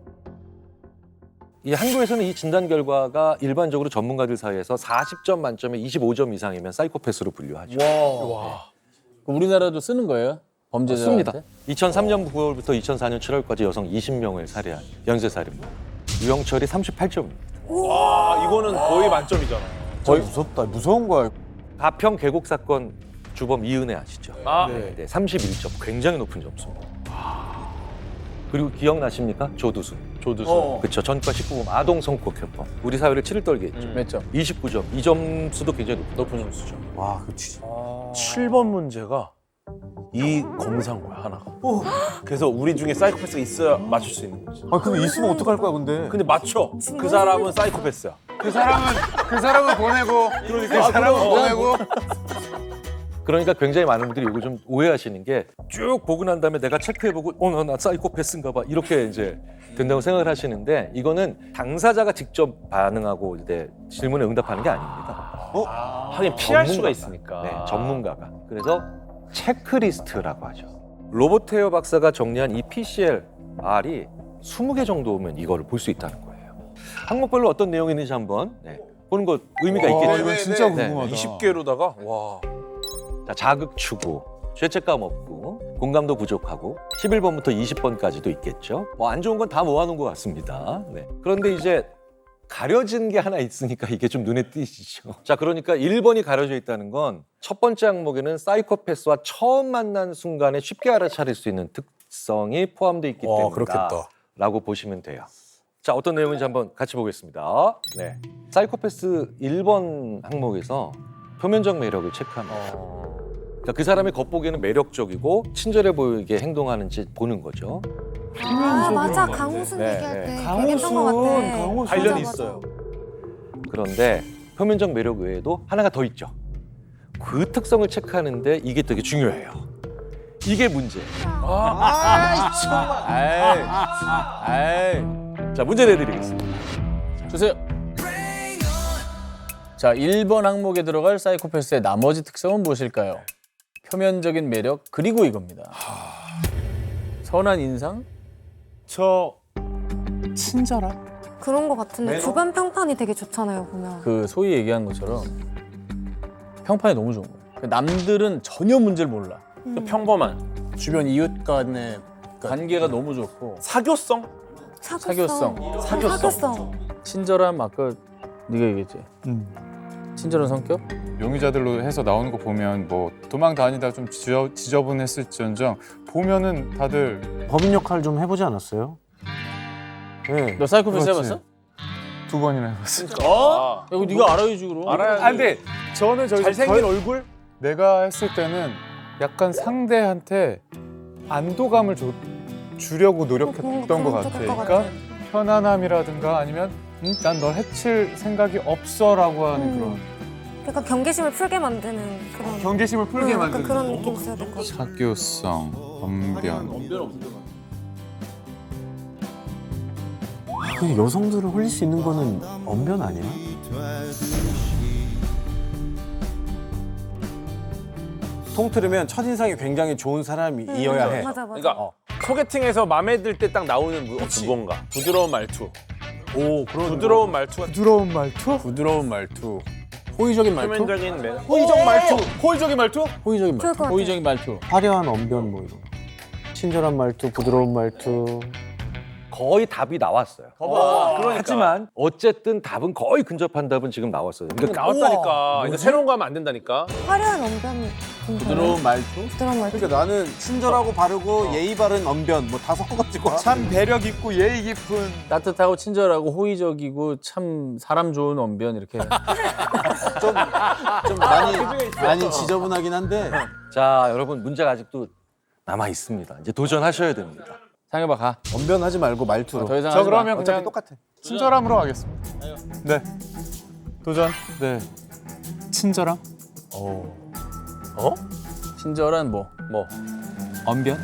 이 한국에서는 이 진단 결과가 일반적으로 전문가들 사이에서 40점 만점에 25점 이상이면 사이코패스로 분류하죠. 그럼 우리나라도 쓰는 거예요? 범죄자한테? 씁니다. 2003년 9월부터 2004년 7월까지 여성 20명을 살해한 연쇄살인범. 유영철이 38점입니다. 이거는 거의 만점이잖아. 거의 무섭다. 무서운 거야. 가평 계곡 사건 주범 이은혜 아시죠? 네. 네, 31점. 굉장히 높은 점수입니다. 그리고 기억나십니까? 조두순. 그렇죠. 전과 19금 아동 성폭 협범. 우리 사회를 치를 떨게 했죠. 몇 점? 29점. 이 점수도 굉장히 높은 점수죠. 와, 그치. 7번 문제가 이 검사인 거야, 하나가. 그래서 우리 중에 사이코패스가 있어야 맞출 수 있는 거지. 근데 있으면 어떡할 거야, 근데? 근데 맞춰. 그 사람은 사이코패스야. 그 사람은 보내고 그 사람은 보내고 그러니까 굉장히 많은 분들이 이거 좀 오해하시는 게 쭉 보고 난 다음에 내가 체크해보고 나 사이코패스인가 봐 이렇게 이제 된다고 생각을 하시는데 이거는 당사자가 직접 반응하고 이제 질문에 응답하는 게 아닙니다. 하긴 피할 수가 전문가가. 있으니까. 네, 전문가가. 그래서 체크리스트라고 하죠. 로버트 헤어 박사가 정리한 이 PCLR이 20개 정도면 이거를 볼 수 있다는 거예요. 항목별로 어떤 내용이 있는지 한번 보는 거 의미가 있겠죠. 이건 진짜 네. 궁금하다. 20개로다가 와. 자, 자극 추구, 죄책감 없고, 공감도 부족하고, 11번부터 20번까지도 있겠죠. 뭐 안 좋은 건 다 모아놓은 것 같습니다. 네. 그런데 이제 가려진 게 하나 있으니까 이게 좀 눈에 띄시죠. 자, 그러니까 1번이 가려져 있다는 건 첫 번째 항목에는 사이코패스와 처음 만난 순간에 쉽게 알아차릴 수 있는 특성이 포함되어 있기 때문이다. 그렇겠다. 라고 보시면 돼요. 자, 어떤 내용인지 한번 같이 보겠습니다. 네. 사이코패스 1번 항목에서 표면적 매력을 체크합니다. 그러니까 그 사람의 겉보기에는 매력적이고 친절해 보이게 행동하는지 보는 거죠. 아, 맞아. 강우순 네, 얘기할 네. 때 얘기했던 것 같아. 관련이 맞아, 있어요. 그런데 표면적 매력 외에도 하나가 더 있죠. 그 특성을 체크하는데 이게 되게 중요해요. 이게 문제예요. 자, 문제 내드리겠습니다. 주세요. 자, 1번 항목에 들어갈 사이코패스의 나머지 특성은 무엇일까요? 표면적인 매력, 그리고 이겁니다. 선한 인상? 저 친절함? 그런 것 같은데 주변 평판이 되게 좋잖아요, 보면. 그 소위 얘기한 것처럼 평판이 너무 좋은 거예요. 남들은 전혀 문제를 몰라. 평범한. 주변 이웃 간의 관계가 너무 좋고 사교성? 사교성. 사교성. 친절함 아까 네가 얘기했지. 친절한 성격? 용의자들로 해서 나오는 거 보면 뭐 도망 다니다 좀 지저분했을지언정 보면은 다들 법인 역할 좀 해보지 않았어요? 네. 너 사이코패스 그렇지. 해봤어? 2번이나 해봤어. 어? 이거 네가 알아야지 그럼. 알아야지. 아, 근데 저는 잘생긴 얼굴? 내가 했을 때는 약간 상대한테 안도감을 주려고 노력했던 것 같아. 그러니까 편안함이라든가 아니면 난 널 해칠 생각이 없어라고 하는 그런 그러니까 경계심을 풀게 만드는 그런. 경계심을 풀게 약간 만드는 그런 느낌 있어야 될 것 같아. 사교성, 언변. 근데 여성들을 홀릴 수 있는 거는 언변 아니야? 통틀으면 첫인상이 굉장히 좋은 사람이어야 해. 맞아 맞아. 그러니까 소개팅에서 마음에 들 때 딱 나오는 무언가 부드러운 말투. 오 그런 부드러운 말투가 부드러운 말투? 부드러운 말투, 호의적인 말투, 표면적인 매. 호의적 말투? 호의적인 말투? 호의적인 좋을 말투, 것 같아. 호의적인 말투. 화려한 언변 뭐 이런. 친절한 말투, 부드러운 말투. 거의 답이 나왔어요. 그러니까. 하지만 어쨌든 답은 거의 근접한 답은 지금 나왔어요. 그러니까 나왔다니까. 이거 새로운 거 하면 안 된다니까. 화려한 언변. 부드러운 말투? 부드러운 말투. 그러니까 나는 친절하고 바르고 예의 바른 언변 뭐 다 섞어가지고 참 배려 깊고 예의 깊은 따뜻하고 친절하고 호의적이고 참 사람 좋은 언변 이렇게. 좀 많이 지저분하긴 한데 자, 여러분 문제가 아직도 남아 있습니다. 이제 도전하셔야 됩니다. 상해봐 가. 언변하지 말고 말투로. 더 이상 저 하지 마. 그러면 어차피 그냥 똑같아. 친절함으로 하겠습니다. 네. 도전. 네. 친절함? 친절한 뭐. 언변?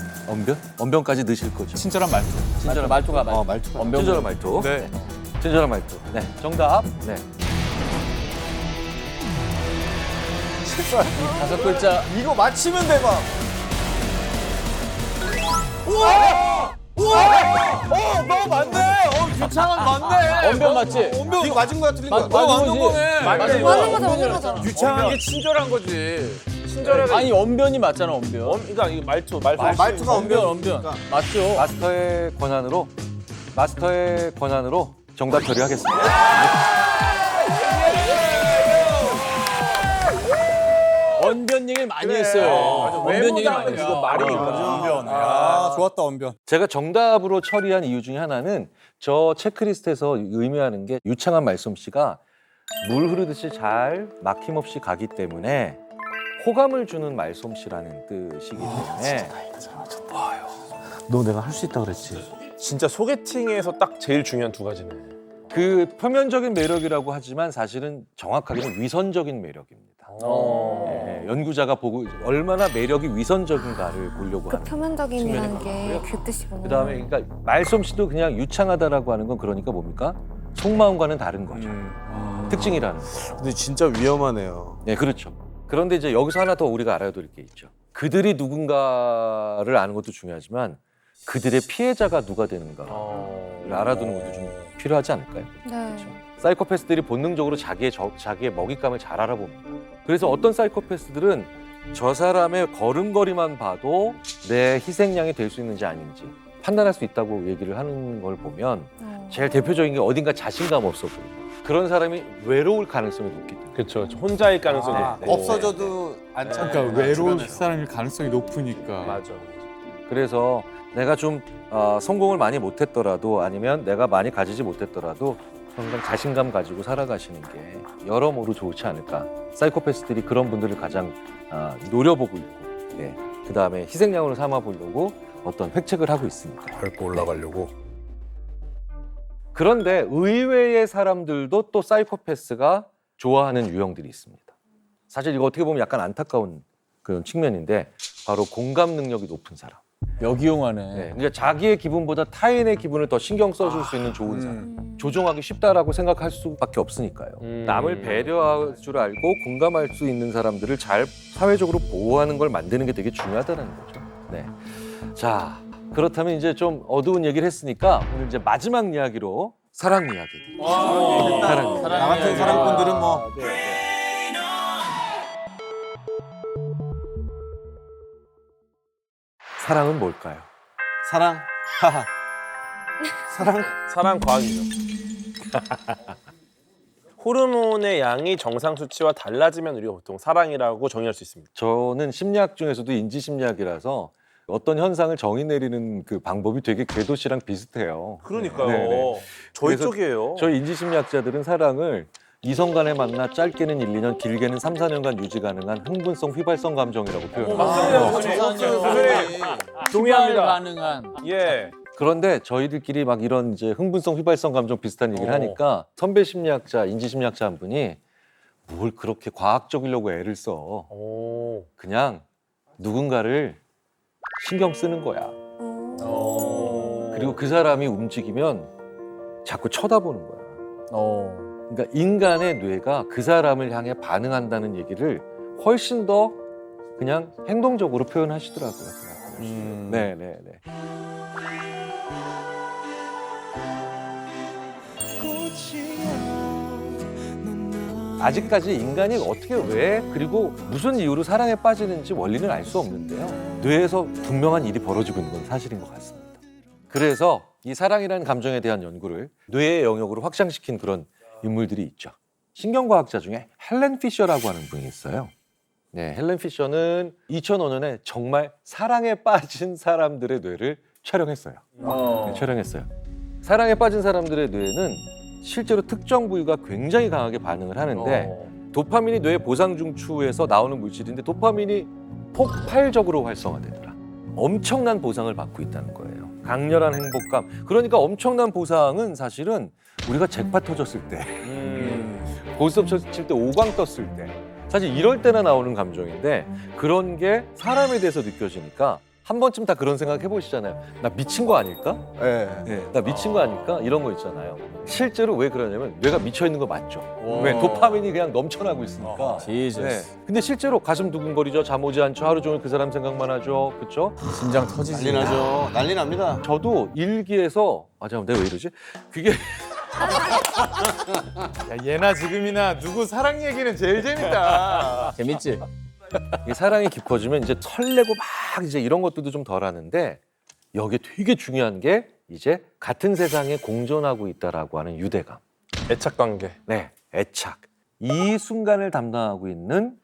언변까지 넣으실 거죠. 친절한 말투. 친절한 말투가 말투. 말투가. 언변. 친절한 말투. 네. 친절한 말투. 네. 정답. 네. 5글자. 이거 맞히면 대박. 유창한 맞네. 언변 맞지? 언변 이거 맞은 거야 틀린 거야? 맞는 거지. 맞는 거죠 맞는 거죠. 유창한 게 친절한 거지. 친절해가 아니 언변이 맞잖아 언변. 그러니까 이거 말투. 말투가 언변. 맞죠. 마스터의 권한으로 정답 처리하겠습니다. 언변 얘기를 많이 했어요. 언변 얘기 많이 했어. 이거 말이니까. 언변. 아 좋았다 언변. 제가 정답으로 처리한 이유 중에 하나는 저 체크리스트에서 의미하는 게 유창한 말솜씨가 물 흐르듯이 잘 막힘없이 가기 때문에 호감을 주는 말솜씨라는 뜻이기 때문에 너 내가 할 수 있다 그랬지. 진짜 소개팅에서 딱 제일 중요한 두 가지네. 그 표면적인 매력이라고 하지만 사실은 정확하게는 위선적인 매력입니다. 네, 연구자가 보고 얼마나 매력이 위선적인가를 보려고 그 하는. 표면적인이라는 게 그 뜻이구나. 그다음에 그러니까 말솜씨도 그냥 유창하다라고 하는 건 그러니까 뭡니까? 속마음과는 다른 거죠. 특징이라는 거. 근데 진짜 위험하네요. 네, 그렇죠. 그런데 이제 여기서 하나 더 우리가 알아야 될 게 있죠. 그들이 누군가를 아는 것도 중요하지만 그들의 피해자가 누가 되는가를 알아두는 것도 좀 필요하지 않을까요? 네. 사이코패스들이 본능적으로 자기의 먹잇감을 잘 알아봅니다. 그래서 어떤 사이코패스들은 저 사람의 걸음걸이만 봐도 내 희생양이 될 수 있는지 아닌지 판단할 수 있다고 얘기를 하는 걸 보면 제일 대표적인 게 어딘가 자신감 없어 보여요. 그런 사람이 외로울 가능성이 높기 때문에. 그렇죠. 혼자일 가능성이 높고. 없어져도 않잖아. 그러니까 외로울 사람일 가능성이 높으니까. 맞아. 그래서 내가 좀 성공을 많이 못했더라도 아니면 내가 많이 가지지 못했더라도 항상 자신감 가지고 살아가시는 게 여러모로 좋지 않을까. 사이코패스들이 그런 분들을 가장 노려보고 있고, 예. 그 다음에 희생양으로 삼아보려고 어떤 획책을 하고 있습니다. 밟고 올라가려고. 그런데 의외의 사람들도 또 사이코패스가 좋아하는 유형들이 있습니다. 사실 이거 어떻게 보면 약간 안타까운 그런 측면인데 바로 공감 능력이 높은 사람. 역이용하네. 네, 그러니까 자기의 기분보다 타인의 기분을 더 신경 써줄 수 있는 좋은 사람. 조종하기 쉽다라고 생각할 수밖에 없으니까요. 남을 배려할 줄 알고 공감할 수 있는 사람들을 잘 사회적으로 보호하는 걸 만드는 게 되게 중요하다는 거죠. 네. 자, 그렇다면 이제 좀 어두운 얘기를 했으니까 오늘 이제 마지막 이야기로 사랑 이야기. 사랑 이야기. 나 같은 사랑꾼들은 뭐 사랑은 뭘까요? 사랑. 하하. 사랑. 사랑 과학이죠. 호르몬의 양이 정상 수치와 달라지면 우리가 보통 사랑이라고 정의할 수 있습니다. 저는 심리학 중에서도 인지심리학이라서 어떤 현상을 정의 내리는 그 방법이 되게 궤도 씨랑 비슷해요. 그러니까요. 네네. 저희 그래서 쪽이에요. 저희 인지심리학자들은 사랑을 이성 간에 만나 짧게는 1, 2년, 길게는 3, 4년간 유지 가능한 흥분성 휘발성 감정이라고 표현합니다. 동의합니다. 가능한. 예. 그런데 저희들끼리 막 이런 이제 흥분성 휘발성 감정 비슷한 얘기를 하니까 선배 심리학자, 인지심리학자 한 분이 뭘 그렇게 과학적이려고 애를 써. 오. 그냥 누군가를 신경 쓰는 거야. 그리고 그 사람이 움직이면 자꾸 쳐다보는 거야. 그러니까 인간의 뇌가 그 사람을 향해 반응한다는 얘기를 훨씬 더 그냥 행동적으로 표현하시더라고요. 네네네. 아직까지 인간이 어떻게 왜 그리고 무슨 이유로 사랑에 빠지는지 원리는 알 수 없는데요. 뇌에서 분명한 일이 벌어지고 있는 건 사실인 것 같습니다. 그래서 이 사랑이라는 감정에 대한 연구를 뇌의 영역으로 확장시킨 그런 인물들이 있죠. 신경과학자 중에 헬렌 피셔라고 하는 분이 있어요. 네, 헬렌 피셔는 2005년에 정말 사랑에 빠진 사람들의 뇌를 촬영했어요. 네, 촬영했어요. 사랑에 빠진 사람들의 뇌는 실제로 특정 부위가 굉장히 강하게 반응을 하는데 도파민이 뇌 보상중추에서 나오는 물질인데 도파민이 폭발적으로 활성화되더라. 엄청난 보상을 받고 있다는 거예요. 강렬한 행복감. 그러니까 엄청난 보상은 사실은 우리가 잭팟 터졌을 때, 보스톱 칠 때, 오광 떴을 때 사실 이럴 때나 나오는 감정인데 그런 게 사람에 대해서 느껴지니까 한 번쯤 다 그런 생각 해보시잖아요. 나 미친 거 아닐까? 네, 나 미친 거 아닐까? 이런 거 있잖아요. 실제로 왜 그러냐면 뇌가 미쳐 있는 거 맞죠? 왜 도파민이 그냥 넘쳐나고 있으니까. 네. 근데 실제로 가슴 두근거리죠. 잠 오지 않죠. 하루 종일 그 사람 생각만 하죠. 그렇죠? 심장 터지지. 난리 나죠. 난리 납니다. 저도 일기에서 잠깐만 내가 왜 이러지? 그게 야, 예나 지금이나 누구 사랑 얘기는 제일 재밌다. 재밌지? 이 사랑이 깊어지면 이제 설레고 막 이제 이런 것들도 좀 덜하는데 여기에 되게 중요한 게 이제 같은 세상에 공존하고 있다라고 하는 유대감. 애착 관계. 네, 애착. 이 순간을 담당하고 있는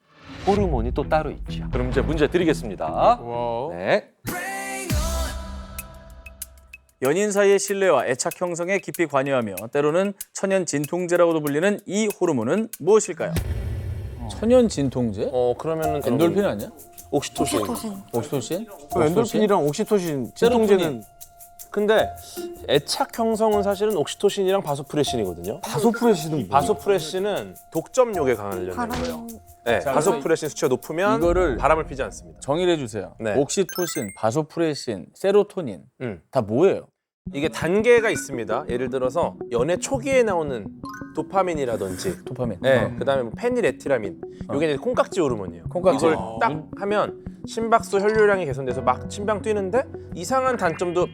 호르몬이 또 따로 있죠. 그럼 이제 문제 드리겠습니다. 와우. 네. 연인 사이의 신뢰와 애착 형성에 깊이 관여하며 때로는 천연 진통제라고도 불리는 이 호르몬은 무엇일까요? 천연 진통제? 그러면은 엔돌핀 아니야? 옥시토신. 옥시토신? 엔돌핀이랑 옥시토신 세로토닌. 진통제는 근데 애착 형성은 사실은 옥시토신이랑 바소프레신이거든요. 바소프레신은 바소프레신은 독점력에 강하려는 거예요. 네, 자, 바소프레신 수치가 높으면 이거를 바람을 피지 않습니다. 정의를 해주세요. 네. 옥시토신, 바소프레신, 세로토닌 다 뭐예요? 이게 단계가 있습니다. 예를 들어서 연애 초기에 나오는 도파민이라든지 도파민. 네, 그다음에 뭐 페닐에티라민. 이게 이제 콩깍지 호르몬이에요. 콩깍지. 이걸 딱 하면 심박수 혈류량이 개선돼서 막 심장 뛰는데 이상한 단점도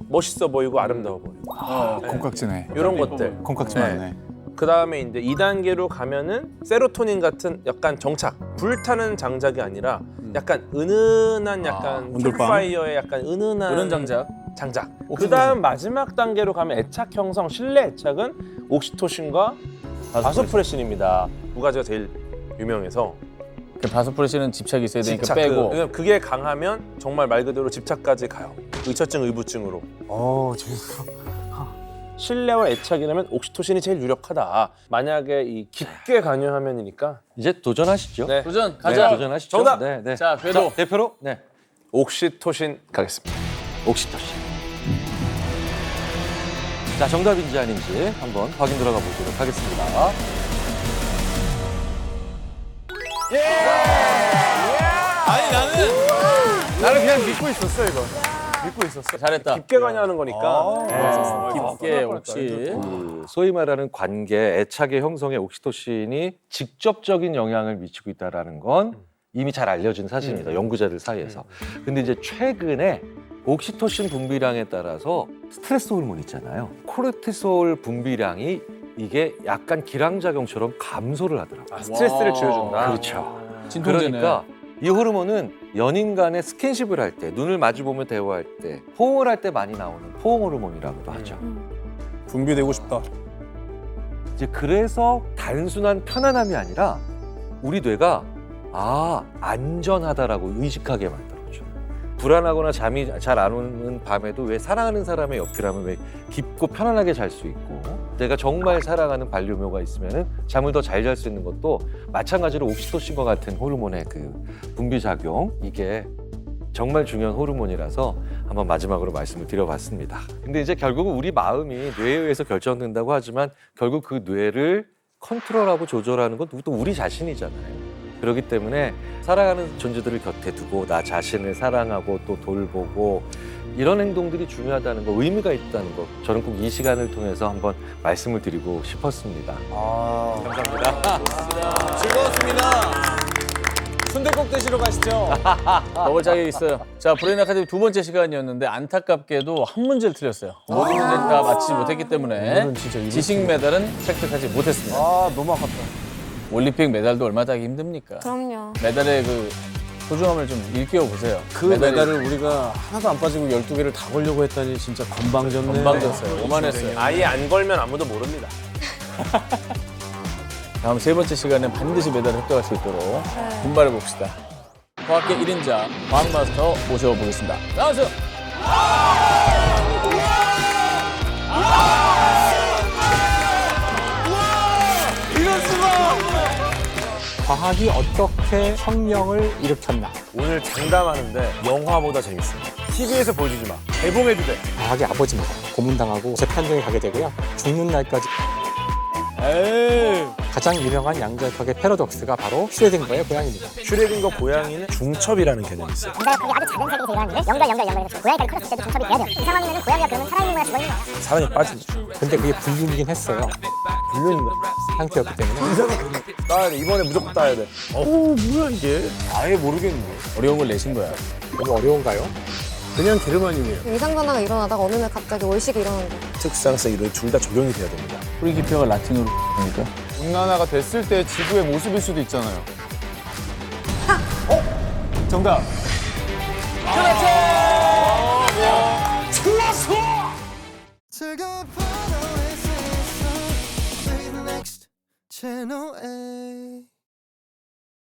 멋있어 보이고 아름다워 보여요. 콩깍지네. 이런 것들. 콩깍지 네. 맞네. 그다음에 이제 2단계로 가면은 세로토닌 같은 약간 정착, 불타는 장작이 아니라 약간 은은한 약간 캠파이어의 약간 은은한 그런 장작. 그다음 마지막 단계로 가면 애착 형성, 신뢰 애착은 옥시토신과 바소프레신입니다. 두 가지가 제일 유명해서 그 바소프레신은 집착이 있어야 되니까 집착, 빼고. 그게 강하면 정말 말 그대로 집착까지 가요. 의처증, 의부증으로. 재밌어. 신뢰와 애착이라면 옥시토신이 제일 유력하다. 만약에 이 깊게 관여하면이니까 이제 도전하시죠. 네. 도전 네, 가자. 도전하시죠. 정답! 네, 네. 자, 궤도. 대표로 네. 옥시토신 가겠습니다. 옥시토신. 자, 정답인지 아닌지 한번 확인 들어가 보도록 하겠습니다. 나는 그냥 믿고 있었어 이거. 믿고 있었어. 잘했다. 깊게 관여하는 거니까. 깊게 옥시. 그 소위 말하는 관계, 애착의 형성에 옥시토신이 직접적인 영향을 미치고 있다는 건 이미 잘 알려진 사실입니다. 연구자들 사이에서. 근데 이제 최근에 옥시토신 분비량에 따라서 스트레스 호르몬 있잖아요. 코르티솔 분비량이 이게 약간 기량작용처럼 감소를 하더라고요. 스트레스를 줄여준다. 그렇죠. 진통제네. 그러니까 이 호르몬은 연인 간의 스킨십을 할 때, 눈을 마주보며 대화할 때, 포옹을 할 때 많이 나오는 포옹 호르몬이라고도 하죠. 분비되고 싶다. 이제 그래서 단순한 편안함이 아니라 우리 뇌가 안전하다라고 의식하게 만들어줘요. 불안하거나 잠이 잘 안 오는 밤에도 왜 사랑하는 사람의 옆이라면 왜 깊고 편안하게 잘 수 있고, 내가 정말 사랑하는 반려묘가 있으면 잠을 더 잘 잘 수 있는 것도 마찬가지로 옥시토신과 같은 호르몬의 그 분비 작용, 이게 정말 중요한 호르몬이라서 한번 마지막으로 말씀을 드려봤습니다. 근데 이제 결국은 우리 마음이 뇌에 의해서 결정된다고 하지만 결국 그 뇌를 컨트롤하고 조절하는 건 또 우리 자신이잖아요. 그렇기 때문에 사랑하는 존재들을 곁에 두고 나 자신을 사랑하고 또 돌보고 이런 행동들이 중요하다는 거, 의미가 있다는 거, 저는 꼭 이 시간을 통해서 한번 말씀을 드리고 싶었습니다. 감사합니다. 즐거웠습니다. 순댓국 드시러 가시죠. 먹을 자격이 있어요. 자, 브레인 아카데미 두 번째 시간이었는데 안타깝게도 한 문제를 틀렸어요. 모든 문제를 다 맞히지 못했기 때문에 지식 메달은 획득하지 못했습니다. 너무 아깝다. 올림픽 메달도 얼마 따기 힘듭니까? 그럼요. 메달의 그 소중함을 좀 일깨워 보세요. 그 메달을 우리가 하나도 안 빠지고 12개를 다 걸려고 했다니 진짜 건방졌네. 건방졌어요. 오만했어요. 아예 안 걸면 아무도 모릅니다. 다음 세 번째 시간엔 반드시 메달을 획득할 수 있도록 분발해 봅시다. 과학계 1인자 과학마스터 모셔보겠습니다. 나와주세요. 과학이 어떻게 혁명을 일으켰나? 오늘 장담하는데 영화보다 재밌습니다. TV에서 보여주지 마. 개봉해도 돼. 과학의 아버지입니다. 고문당하고 재판정에 가게 되고요. 죽는 날까지. 가장 유명한 양자역학의 패러독스가 바로 슈레딩거의 고양이입니다. 슈레딩거 고양이는 중첩이라는 개념이 있어요. 양자역학이 아주 작은 세계에서 일어나는데 연결해서 고양이까지 커졌을 때도 중첩이 돼야 돼요. 이 상황이면 고양이가 그러면 살아있는 거야 죽어있는 거야? 사랑에 빠지죠. 근데 그게 불륜이긴 했어요. 불륜인가? 상태였기 때문에. 따야 돼. 이번에 무조건 따야 돼. 뭐야 이게? 아예 모르겠네. 어려운 걸 내신 거야. 너무 어려운가요? 그냥 게르마늄이에요. 위상변화가 일어나다가 어느 날 갑자기 월식이 일어난 거예요. 특수상성 이런 둘 다 적용이 돼야 됩니다. 뿌리 깊이가 라틴어로 보니까 온난화가 됐을 때 지구의 모습일 수도 있잖아요. 정답. 즐거운 밤 오아시스 Play the next channel